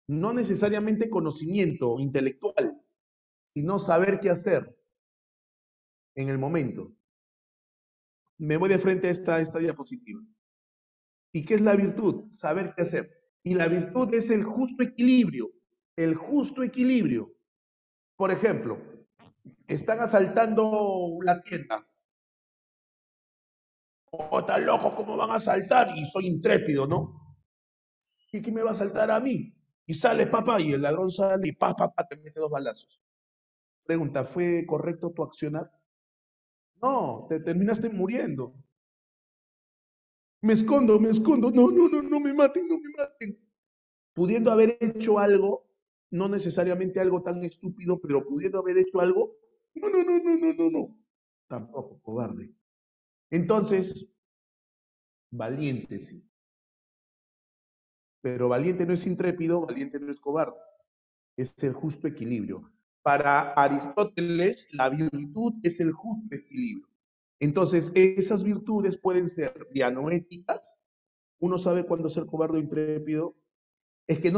No necesariamente conocimiento intelectual, sino saber qué hacer en el momento. Me voy de frente a esta diapositiva. ¿Y qué es la virtud? Saber qué hacer. Y la virtud es el justo equilibrio. El justo equilibrio. Por ejemplo, están asaltando la tienda. Oh, está loco, ¿cómo van a asaltar? Y soy intrépido, ¿no? ¿Y quién me va a asaltar a mí? Y sale papá, y el ladrón sale y papá, te mete 2 balazos. Pregunta, ¿fue correcto tu accionar? No, te terminaste muriendo. Me escondo. No me maten. Pudiendo haber hecho algo, no necesariamente algo tan estúpido, pero pudiendo haber hecho algo, no. Tampoco, cobarde. Entonces, valiente sí. Pero valiente no es intrépido, valiente no es cobarde. Es el justo equilibrio. Para Aristóteles, la virtud es el justo equilibrio. Entonces, esas virtudes pueden ser dianoéticas. Uno sabe cuándo ser cobarde o intrépido. Es que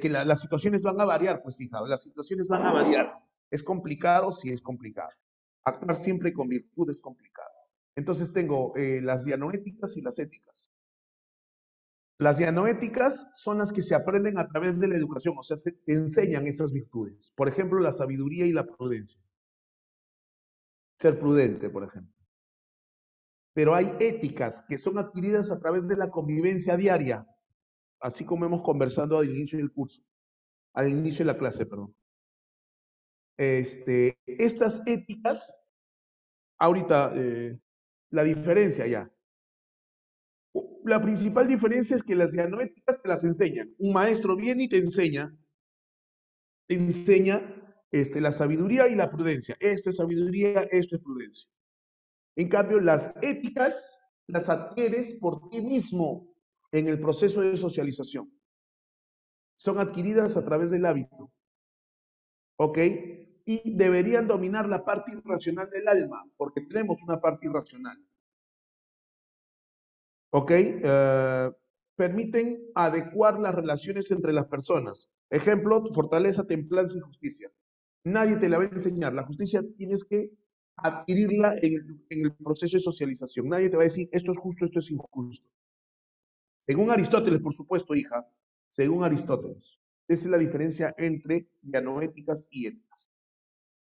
las situaciones van a variar, pues hija, las situaciones van a variar. ¿Es complicado? Sí, es complicado. Actuar siempre con virtud es complicado. Entonces tengo las dianoéticas y las éticas. Las dianoéticas son las que se aprenden a través de la educación, o sea, se te enseñan esas virtudes. Por ejemplo, la sabiduría y la prudencia. Ser prudente, por ejemplo. Pero hay éticas que son adquiridas a través de la convivencia diaria, así como hemos conversado al inicio del curso, al inicio de la clase, perdón. Estas éticas, ahorita, la diferencia ya. La principal diferencia es que las dianoéticas te las enseñan. Un maestro viene y te enseña la sabiduría y la prudencia. Esto es sabiduría, esto es prudencia. En cambio, las éticas las adquieres por ti mismo en el proceso de socialización. Son adquiridas a través del hábito. ¿Ok? y deberían dominar la parte irracional del alma, porque tenemos una parte irracional. ¿Ok? Permiten adecuar las relaciones entre las personas. Ejemplo, fortaleza, templanza y justicia. Nadie te la va a enseñar. La justicia tienes que adquirirla en el proceso de socialización. Nadie te va a decir, esto es justo, esto es injusto. Según Aristóteles, por supuesto, hija, según Aristóteles. Esa es la diferencia entre dianoéticas y éticas.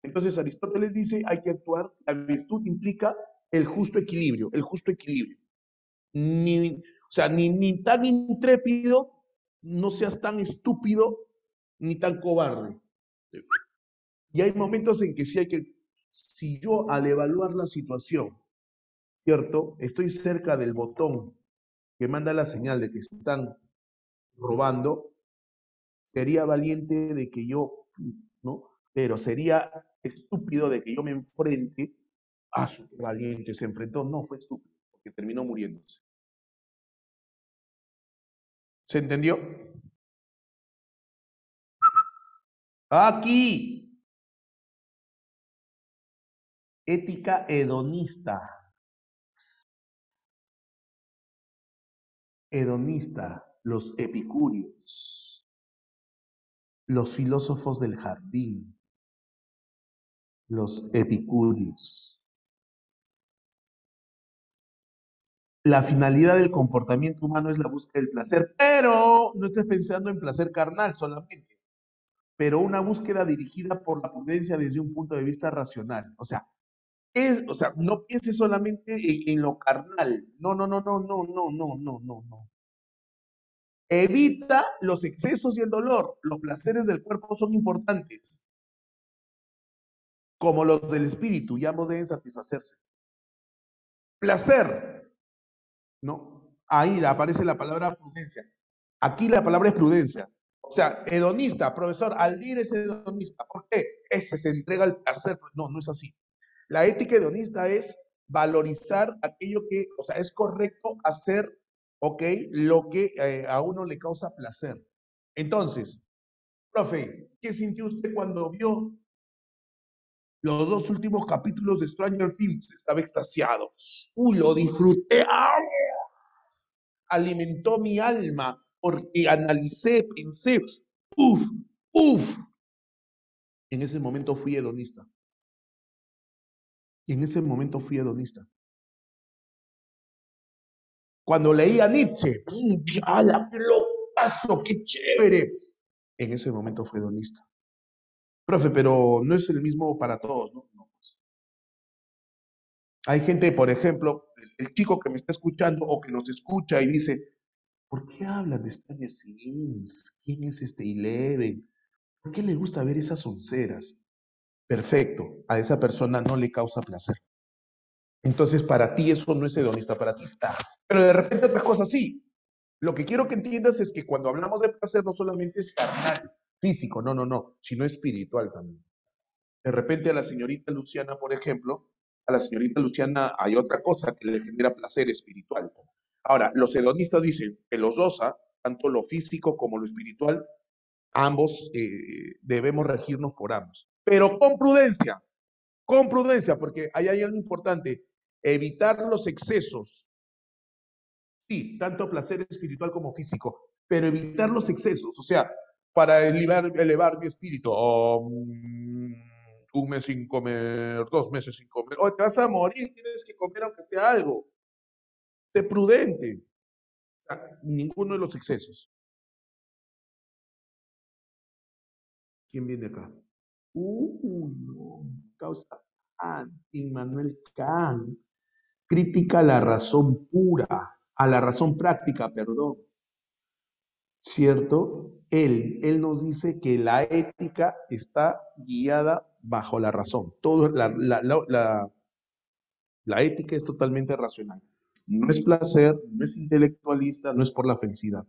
Entonces, Aristóteles dice, hay que actuar, la virtud implica el justo equilibrio, el justo equilibrio. O sea, ni tan intrépido, no seas tan estúpido, ni tan cobarde. Y hay momentos en que sí hay que, si yo al evaluar la situación, ¿cierto? Estoy cerca del botón que manda la señal de que están robando, sería valiente de que yo, ¿no? Pero sería estúpido de que yo me enfrente a su valiente. Se enfrentó, no, fue estúpido, porque terminó muriéndose. ¿Se entendió? Aquí, ética hedonista. Hedonista, los epicúreos, los filósofos del jardín, los epicúreos. La finalidad del comportamiento humano es la búsqueda del placer, pero no estés pensando en placer carnal solamente, pero una búsqueda dirigida por la prudencia desde un punto de vista racional. O sea, no pienses solamente en lo carnal. No, no, no, no, no, no, no, no, no, no. Evita los excesos y el dolor. Los placeres del cuerpo son importantes, como los del espíritu, y ambos deben satisfacerse. Placer, ¿no? Ahí aparece la palabra prudencia. Aquí la palabra es prudencia. O sea, hedonista, profesor, Aldir es hedonista. ¿Por qué? Ese se entrega al placer. No, no es así. La ética hedonista es valorizar aquello que, o sea, es correcto hacer, ¿ok? Lo que a uno le causa placer. Entonces, profe, ¿qué sintió usted cuando vio los 2 últimos capítulos de Stranger Things? Estaba extasiado. Uy, lo disfruté. ¡Ay! Alimentó mi alma porque analicé, pensé. Uf, uf. En ese momento fui hedonista. Y en ese momento fui hedonista. Cuando leí a Nietzsche, ¡ala, qué locazo, qué chévere! En ese momento fue hedonista. Profe, pero no es el mismo para todos, ¿no? No. Hay gente, por ejemplo, el chico que me está escuchando o que nos escucha y dice, ¿por qué hablan de Stranger Things? ¿Quién es este Eleven? ¿Por qué le gusta ver esas onceras? Perfecto, a esa persona no le causa placer. Entonces, para ti eso no es hedonista, para ti está. Pero de repente otras cosas sí. Lo que quiero que entiendas es que cuando hablamos de placer no solamente es carnal, físico, no, no, no, sino espiritual también. De repente a la señorita Luciana, por ejemplo, a la señorita Luciana hay otra cosa que le genera placer espiritual. Ahora, los hedonistas dicen que los dos, tanto lo físico como lo espiritual, ambos debemos regirnos por ambos. Pero con prudencia, porque ahí hay algo importante, evitar los excesos. Sí, tanto placer espiritual como físico, pero evitar los excesos. O sea, para elevar mi espíritu, un mes sin comer, 2 meses sin comer, o te vas a morir, tienes que comer aunque sea algo. Sé prudente. O sea, ninguno de los excesos. ¿Quién viene acá? No. Causa Immanuel Kant. Crítica a la razón pura, a la razón práctica, perdón. ¿Cierto? Él nos dice que la ética está guiada bajo la razón. La ética es totalmente racional. No es placer, no es intelectualista, no es por la felicidad.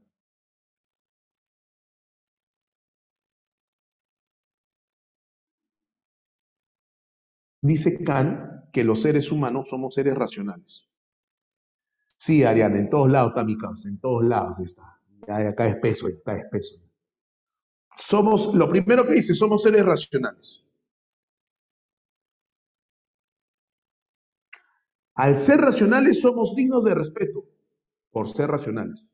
Dice Kant que los seres humanos somos seres racionales. Sí, Ariana, en todos lados está mi causa, en todos lados está. Acá es peso, está espeso. Lo primero que dice, somos seres racionales. Al ser racionales somos dignos de respeto por ser racionales.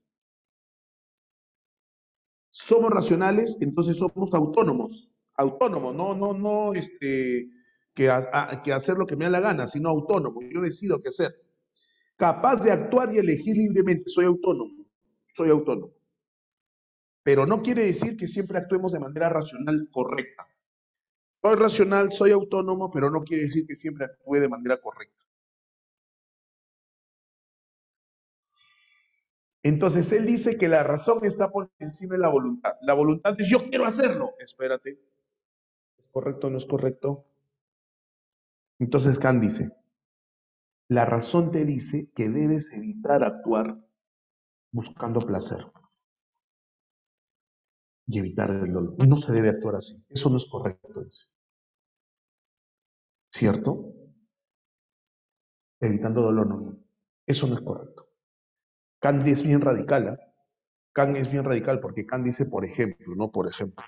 Somos racionales, entonces somos autónomos. Autónomos, no, que hacer lo que me da la gana, sino autónomo. Yo decido qué hacer. Capaz de actuar y elegir libremente. Soy autónomo. Soy autónomo. Pero no quiere decir que siempre actuemos de manera racional correcta. Soy racional, soy autónomo, pero no quiere decir que siempre actúe de manera correcta. Entonces él dice que la razón está por encima de la voluntad. La voluntad es yo quiero hacerlo. Espérate. ¿Es correcto o no es correcto? Entonces Kant dice, la razón te dice que debes evitar actuar buscando placer y evitar el dolor. No se debe actuar así. Eso no es correcto, dice. ¿Cierto? Evitando dolor, no. Eso no es correcto. Kant es bien radical, ¿eh? Kant es bien radical porque Kant dice, por ejemplo, ¿no? Por ejemplo,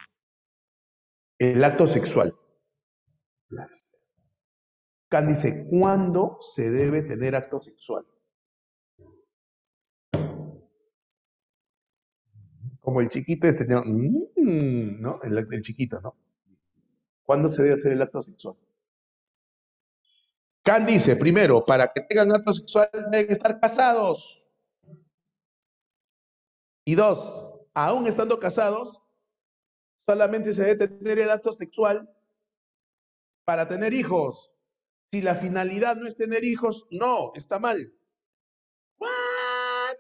el acto sexual. Kant dice, ¿cuándo se debe tener acto sexual? Como el chiquito este, ¿no? ¿No? El chiquito, ¿no? ¿Cuándo se debe hacer el acto sexual? Kant dice, primero, para que tengan acto sexual deben estar casados. Y dos, aún estando casados, solamente se debe tener el acto sexual para tener hijos. Si la finalidad no es tener hijos, no, está mal. ¿What?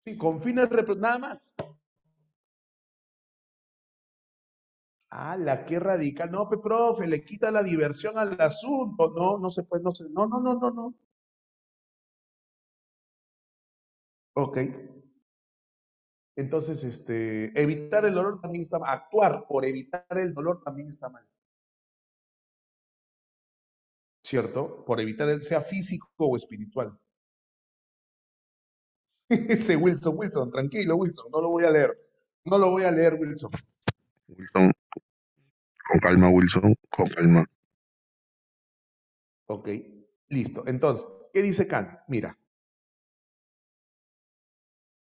Sí, con fines nada más. La qué radical. No, profe, le quita la diversión al asunto. No, no se puede, no se, no. Ok. Entonces, evitar el dolor también está mal. Actuar por evitar el dolor también está mal. ¿Cierto? Por evitar el, sea físico o espiritual. Ese Wilson, tranquilo, Wilson, no lo voy a leer. No lo voy a leer, Wilson. Wilson, con calma, Wilson, con calma. Ok, listo. Entonces, ¿qué dice Kant? Mira,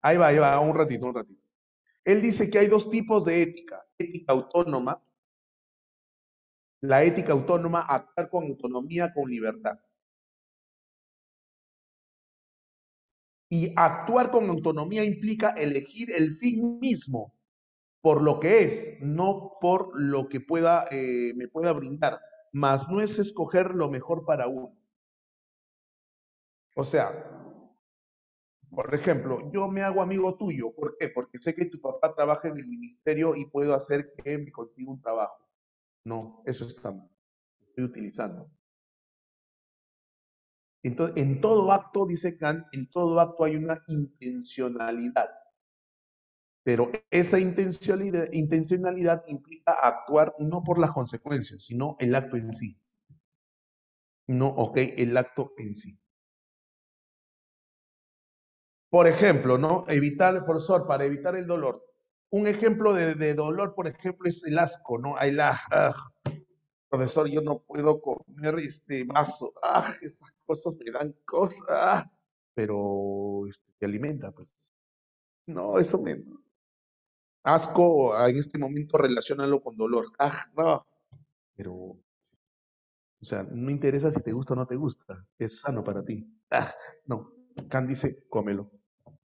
ahí va, un ratito. Él dice que hay dos tipos de ética. Ética autónoma, la ética autónoma, actuar con autonomía, con libertad. Y actuar con autonomía implica elegir el fin mismo por lo que es, no por lo que me pueda brindar. Mas no es escoger lo mejor para uno. O sea, por ejemplo, yo me hago amigo tuyo. ¿Por qué? Porque sé que tu papá trabaja en el ministerio y puedo hacer que me consiga un trabajo. No, eso está mal. Estoy utilizando. Entonces, en todo acto, dice Kant, en todo acto hay una intencionalidad. Pero esa intencionalidad implica actuar no por las consecuencias, sino el acto en sí. No, ok, el acto en sí. Por ejemplo, ¿no? Evitar, profesor, para evitar el dolor. Un ejemplo de dolor, por ejemplo, es el asco, ¿no? Profesor, yo no puedo comer este vaso. Esas cosas me dan cosas. Pero te alimenta, pues. No, eso me... Asco, en este momento relacionalo con dolor. No. Pero, o sea, no me interesa si te gusta o no te gusta. Es sano para ti. No. Kant dice, cómelo.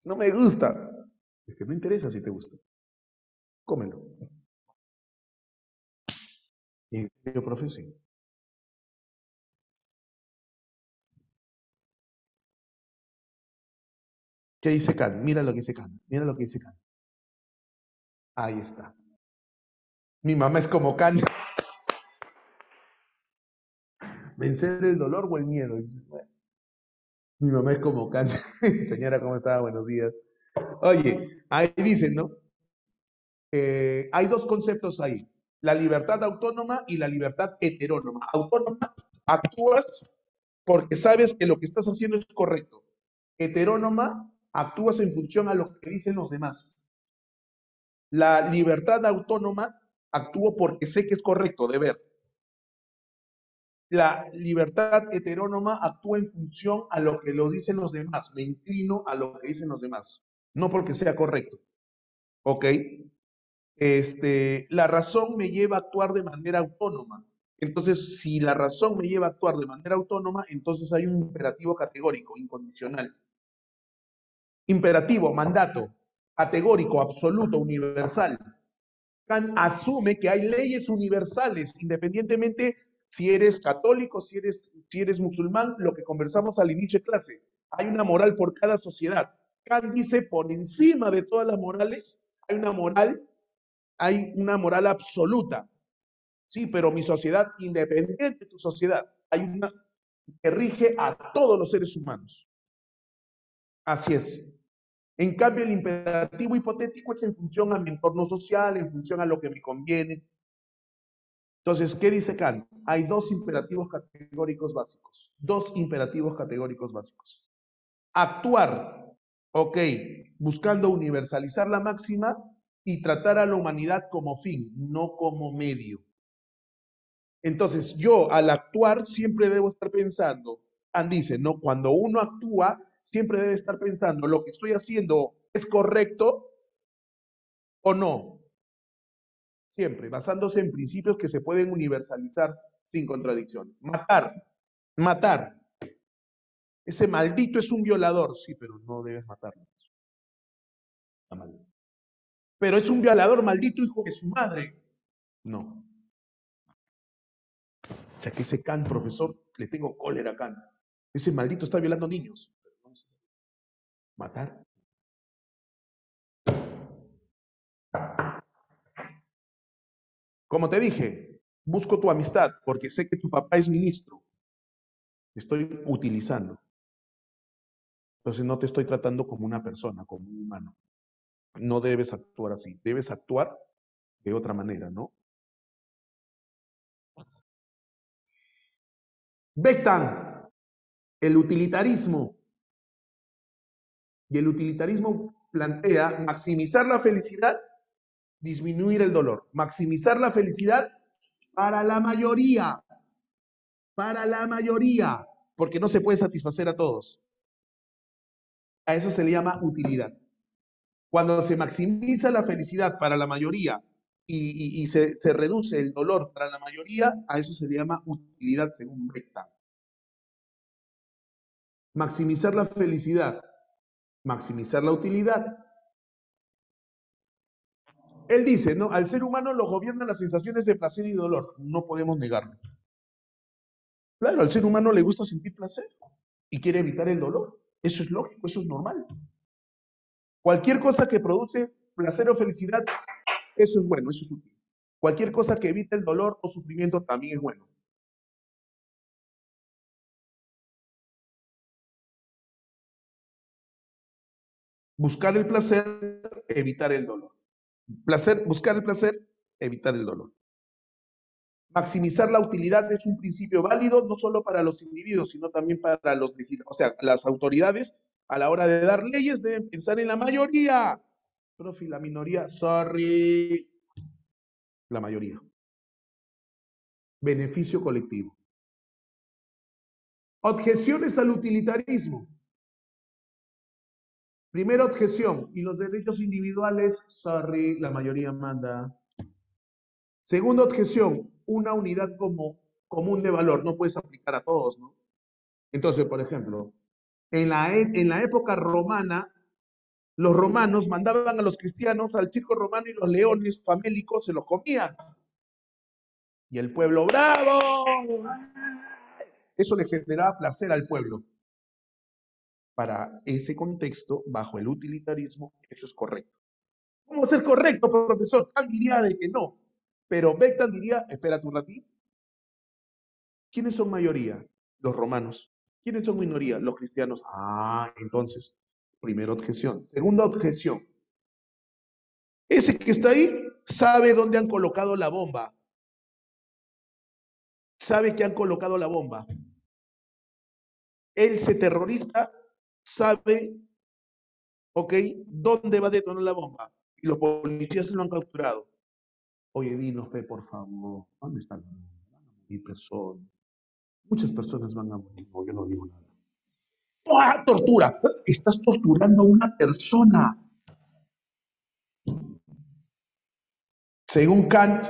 No me gusta. Es que no interesa si te gusta. Cómelo. ¿En serio, profe? Sí. ¿Qué dice Kant? Mira lo que dice Kant. Mira lo que dice Kant. Ahí está. Mi mamá es como Kant. ¿Vencer el dolor o el miedo? Dices, bueno, mi mamá es como Kant. Señora, ¿cómo está? Buenos días. Oye, ahí dicen, ¿no? Hay dos conceptos ahí. La libertad autónoma y la libertad heterónoma. Autónoma, actúas porque sabes que lo que estás haciendo es correcto. Heterónoma, actúas en función a lo que dicen los demás. La libertad autónoma, actúo porque sé que es correcto, deber. La libertad heterónoma actúa en función a lo que lo dicen los demás. Me inclino a lo que dicen los demás. No porque sea correcto. ¿Ok? La razón me lleva a actuar de manera autónoma. Entonces, si la razón me lleva a actuar de manera autónoma, entonces hay un imperativo categórico, incondicional. Imperativo, mandato, categórico, absoluto, universal. Kant asume que hay leyes universales, independientemente si eres católico, si eres musulmán, lo que conversamos al inicio de clase. Hay una moral por cada sociedad. Kant dice, por encima de todas las morales, hay una moral absoluta. Sí, pero mi sociedad, independiente de tu sociedad, hay una que rige a todos los seres humanos. Así es. En cambio, el imperativo hipotético es en función a mi entorno social, en función a lo que me conviene. Entonces, ¿qué dice Kant? Hay dos imperativos categóricos básicos. Dos imperativos categóricos básicos. Actuar, ok, buscando universalizar la máxima y tratar a la humanidad como fin, no como medio. Entonces, yo al actuar siempre debo estar pensando, Kant dice, ¿no? Cuando uno actúa, siempre debe estar pensando, ¿lo que estoy haciendo es correcto o no? Siempre, basándose en principios que se pueden universalizar sin contradicciones. Matar. Ese maldito es un violador. Sí, pero no debes matarlo. Está mal. Pero es un violador, maldito hijo de su madre. No. Ya que ese Kant, profesor, le tengo cólera a Kant. Ese maldito está violando niños. Matar. Como te dije, busco tu amistad porque sé que tu papá es ministro. Te estoy utilizando. Entonces no te estoy tratando como una persona, como un humano. No debes actuar así. Debes actuar de otra manera, ¿no? Beckham, el utilitarismo. Y el utilitarismo plantea maximizar la felicidad, disminuir el dolor. Maximizar la felicidad para la mayoría. Para la mayoría. Porque no se puede satisfacer a todos. A eso se le llama utilidad. Cuando se maximiza la felicidad para la mayoría y se reduce el dolor para la mayoría, a eso se le llama utilidad según Beckham. Maximizar la felicidad, maximizar la utilidad. Él dice, ¿no? Al ser humano lo gobiernan las sensaciones de placer y dolor. No podemos negarlo. Claro, al ser humano le gusta sentir placer y quiere evitar el dolor. Eso es lógico, eso es normal. Cualquier cosa que produce placer o felicidad, eso es bueno, eso es útil. Cualquier cosa que evite el dolor o sufrimiento también es bueno. Buscar el placer, evitar el dolor. Buscar el placer, evitar el dolor. Maximizar la utilidad es un principio válido no solo para los individuos, sino también para los legisladores. O sea, las autoridades a la hora de dar leyes deben pensar en la mayoría. Profe, la minoría, sorry. La mayoría. Beneficio colectivo. Objeciones al utilitarismo. Primera objeción, y los derechos individuales, sorry, la mayoría manda. Segunda objeción, una unidad común de valor, no puedes aplicar a todos, ¿no? Entonces, por ejemplo, en la época romana, los romanos mandaban a los cristianos al circo romano y los leones famélicos se los comían. Y el pueblo, ¡bravo! Eso le generaba placer al pueblo. Para ese contexto, bajo el utilitarismo, eso es correcto. ¿Cómo ser correcto, profesor? Kant diría de que no. Pero Beckham diría, espérate un ratito. ¿Quiénes son mayoría? Los romanos. ¿Quiénes son minoría? Los cristianos. Ah, entonces, primera objeción. Segunda objeción. Ese que está ahí sabe dónde han colocado la bomba. Sabe que han colocado la bomba. Ese terrorista sabe, ok, dónde va a detonar la bomba. Y los policías lo han capturado. Oye, dinos, por favor, ¿dónde están? 1.000 personas. Muchas personas van a morir. No, yo no digo nada. ¡Ah, tortura! Estás torturando a una persona. Según Kant,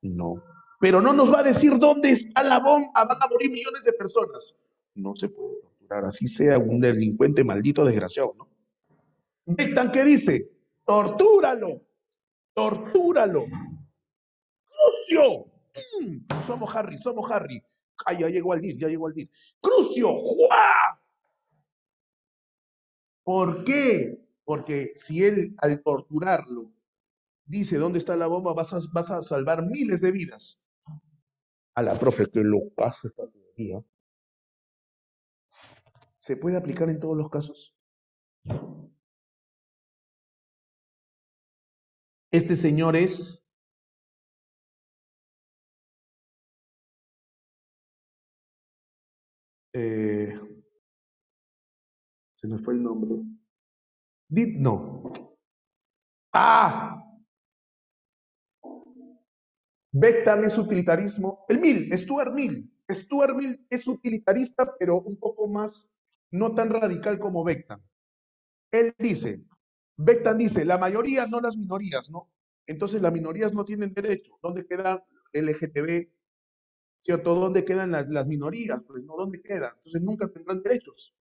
no. Pero no nos va a decir dónde está la bomba. Van a morir millones de personas. No se puede torturar, así sea un delincuente maldito desgraciado, ¿no? Beckham, ¿qué dice? Tortúralo. Tortúralo. ¡Crucio! Somos Harry. Ay, ya llegó al DIR. ¡Crucio! ¡Juá! ¿Por qué? Porque si él, al torturarlo, dice dónde está la bomba, vas a salvar miles de vidas. A la profe, que lo pasa esta teoría. ¿Se puede aplicar en todos los casos? Este señor es... se me fue el nombre. No. ¡Ah! Beckham es utilitarismo. Stuart Mill. Stuart Mill es utilitarista, pero un poco más, no tan radical como Beckham. Él dice, Beckham dice, la mayoría, no las minorías, ¿no? Entonces las minorías no tienen derecho. ¿Dónde queda LGTB? ¿Cierto? ¿Dónde quedan las minorías? Pues no, ¿dónde quedan? Entonces nunca tendrán derechos.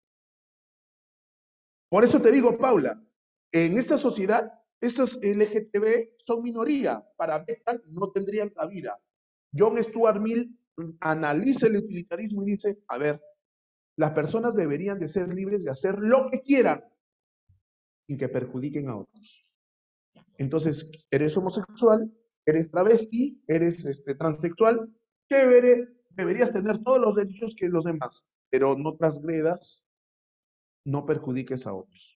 Por eso te digo, Paula, en esta sociedad, esos LGTB son minoría. Para Beckham no tendrían cabida. John Stuart Mill analiza el utilitarismo y dice, a ver, las personas deberían de ser libres de hacer lo que quieran sin que perjudiquen a otros. Entonces, eres homosexual, eres travesti, eres transexual, chévere, deberías tener todos los derechos que los demás, pero no transgredas, no perjudiques a otros.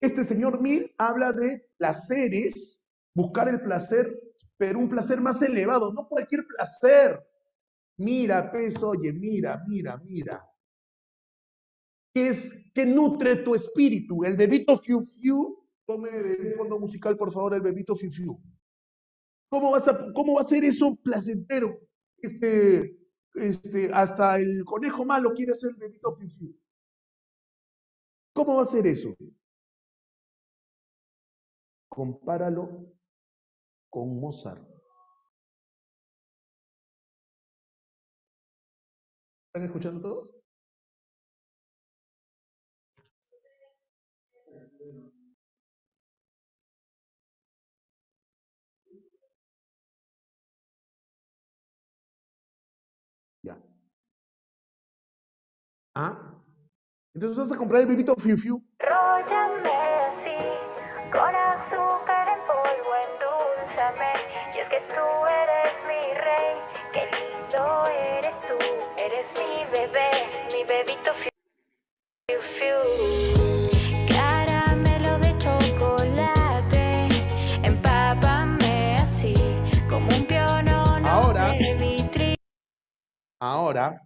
Este señor Mill habla de placeres, buscar el placer, pero un placer más elevado, no cualquier placer. Mira, oye, mira. ¿Qué nutre tu espíritu? El bebito Fiu Fiu, ponme de fondo musical, por favor, el bebito Fiu Fiu. ¿Cómo va a ser eso placentero? Hasta el conejo malo quiere ser el bebito Fiu Fiu. ¿Cómo va a ser eso? Compáralo con Mozart. ¿Están escuchando todos? Ya. ¿Ah? Entonces vas a comprar el bebito Fiu Fiu. Róllame así, con azúcar en polvo, endulzame. Y es que tú eres mi rey, qué lindo eres tú. Eres mi bebé, mi bebito Fiu Fiu. Caramelo de chocolate, empápame así, como un pionono Ahora. de vitrina. Ahora.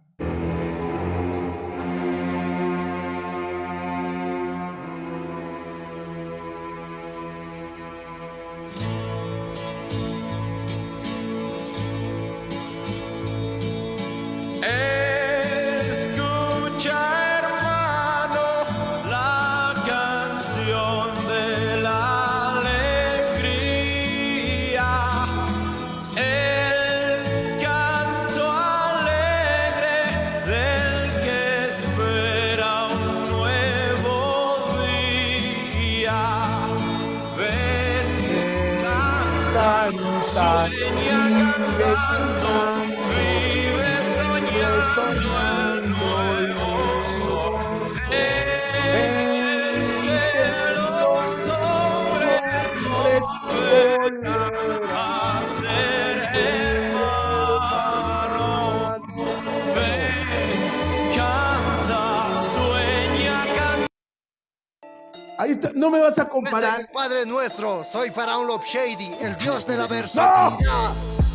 Ahí está, no me vas a comparar. Padre nuestro, soy Faraón Love Shady, el dios de la versatilidad.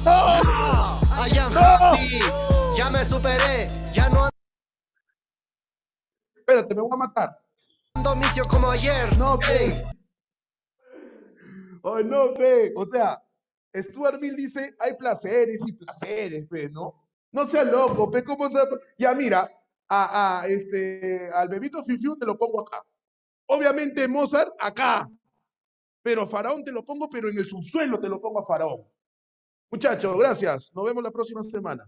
¡No! I am happy, ya me superé, ya no Espérate, me voy a matar. ando misio como ayer. No, ve. Oh, no, ve. O sea, Stuart Mill dice, hay placeres y placeres, ¿no? No seas loco, pe, ¿cómo se... Ya mira, al bebito Fiu te lo pongo acá. Obviamente Mozart acá, pero Faraón te lo pongo, pero en el subsuelo te lo pongo a Faraón. Muchachos, gracias. Nos vemos la próxima semana.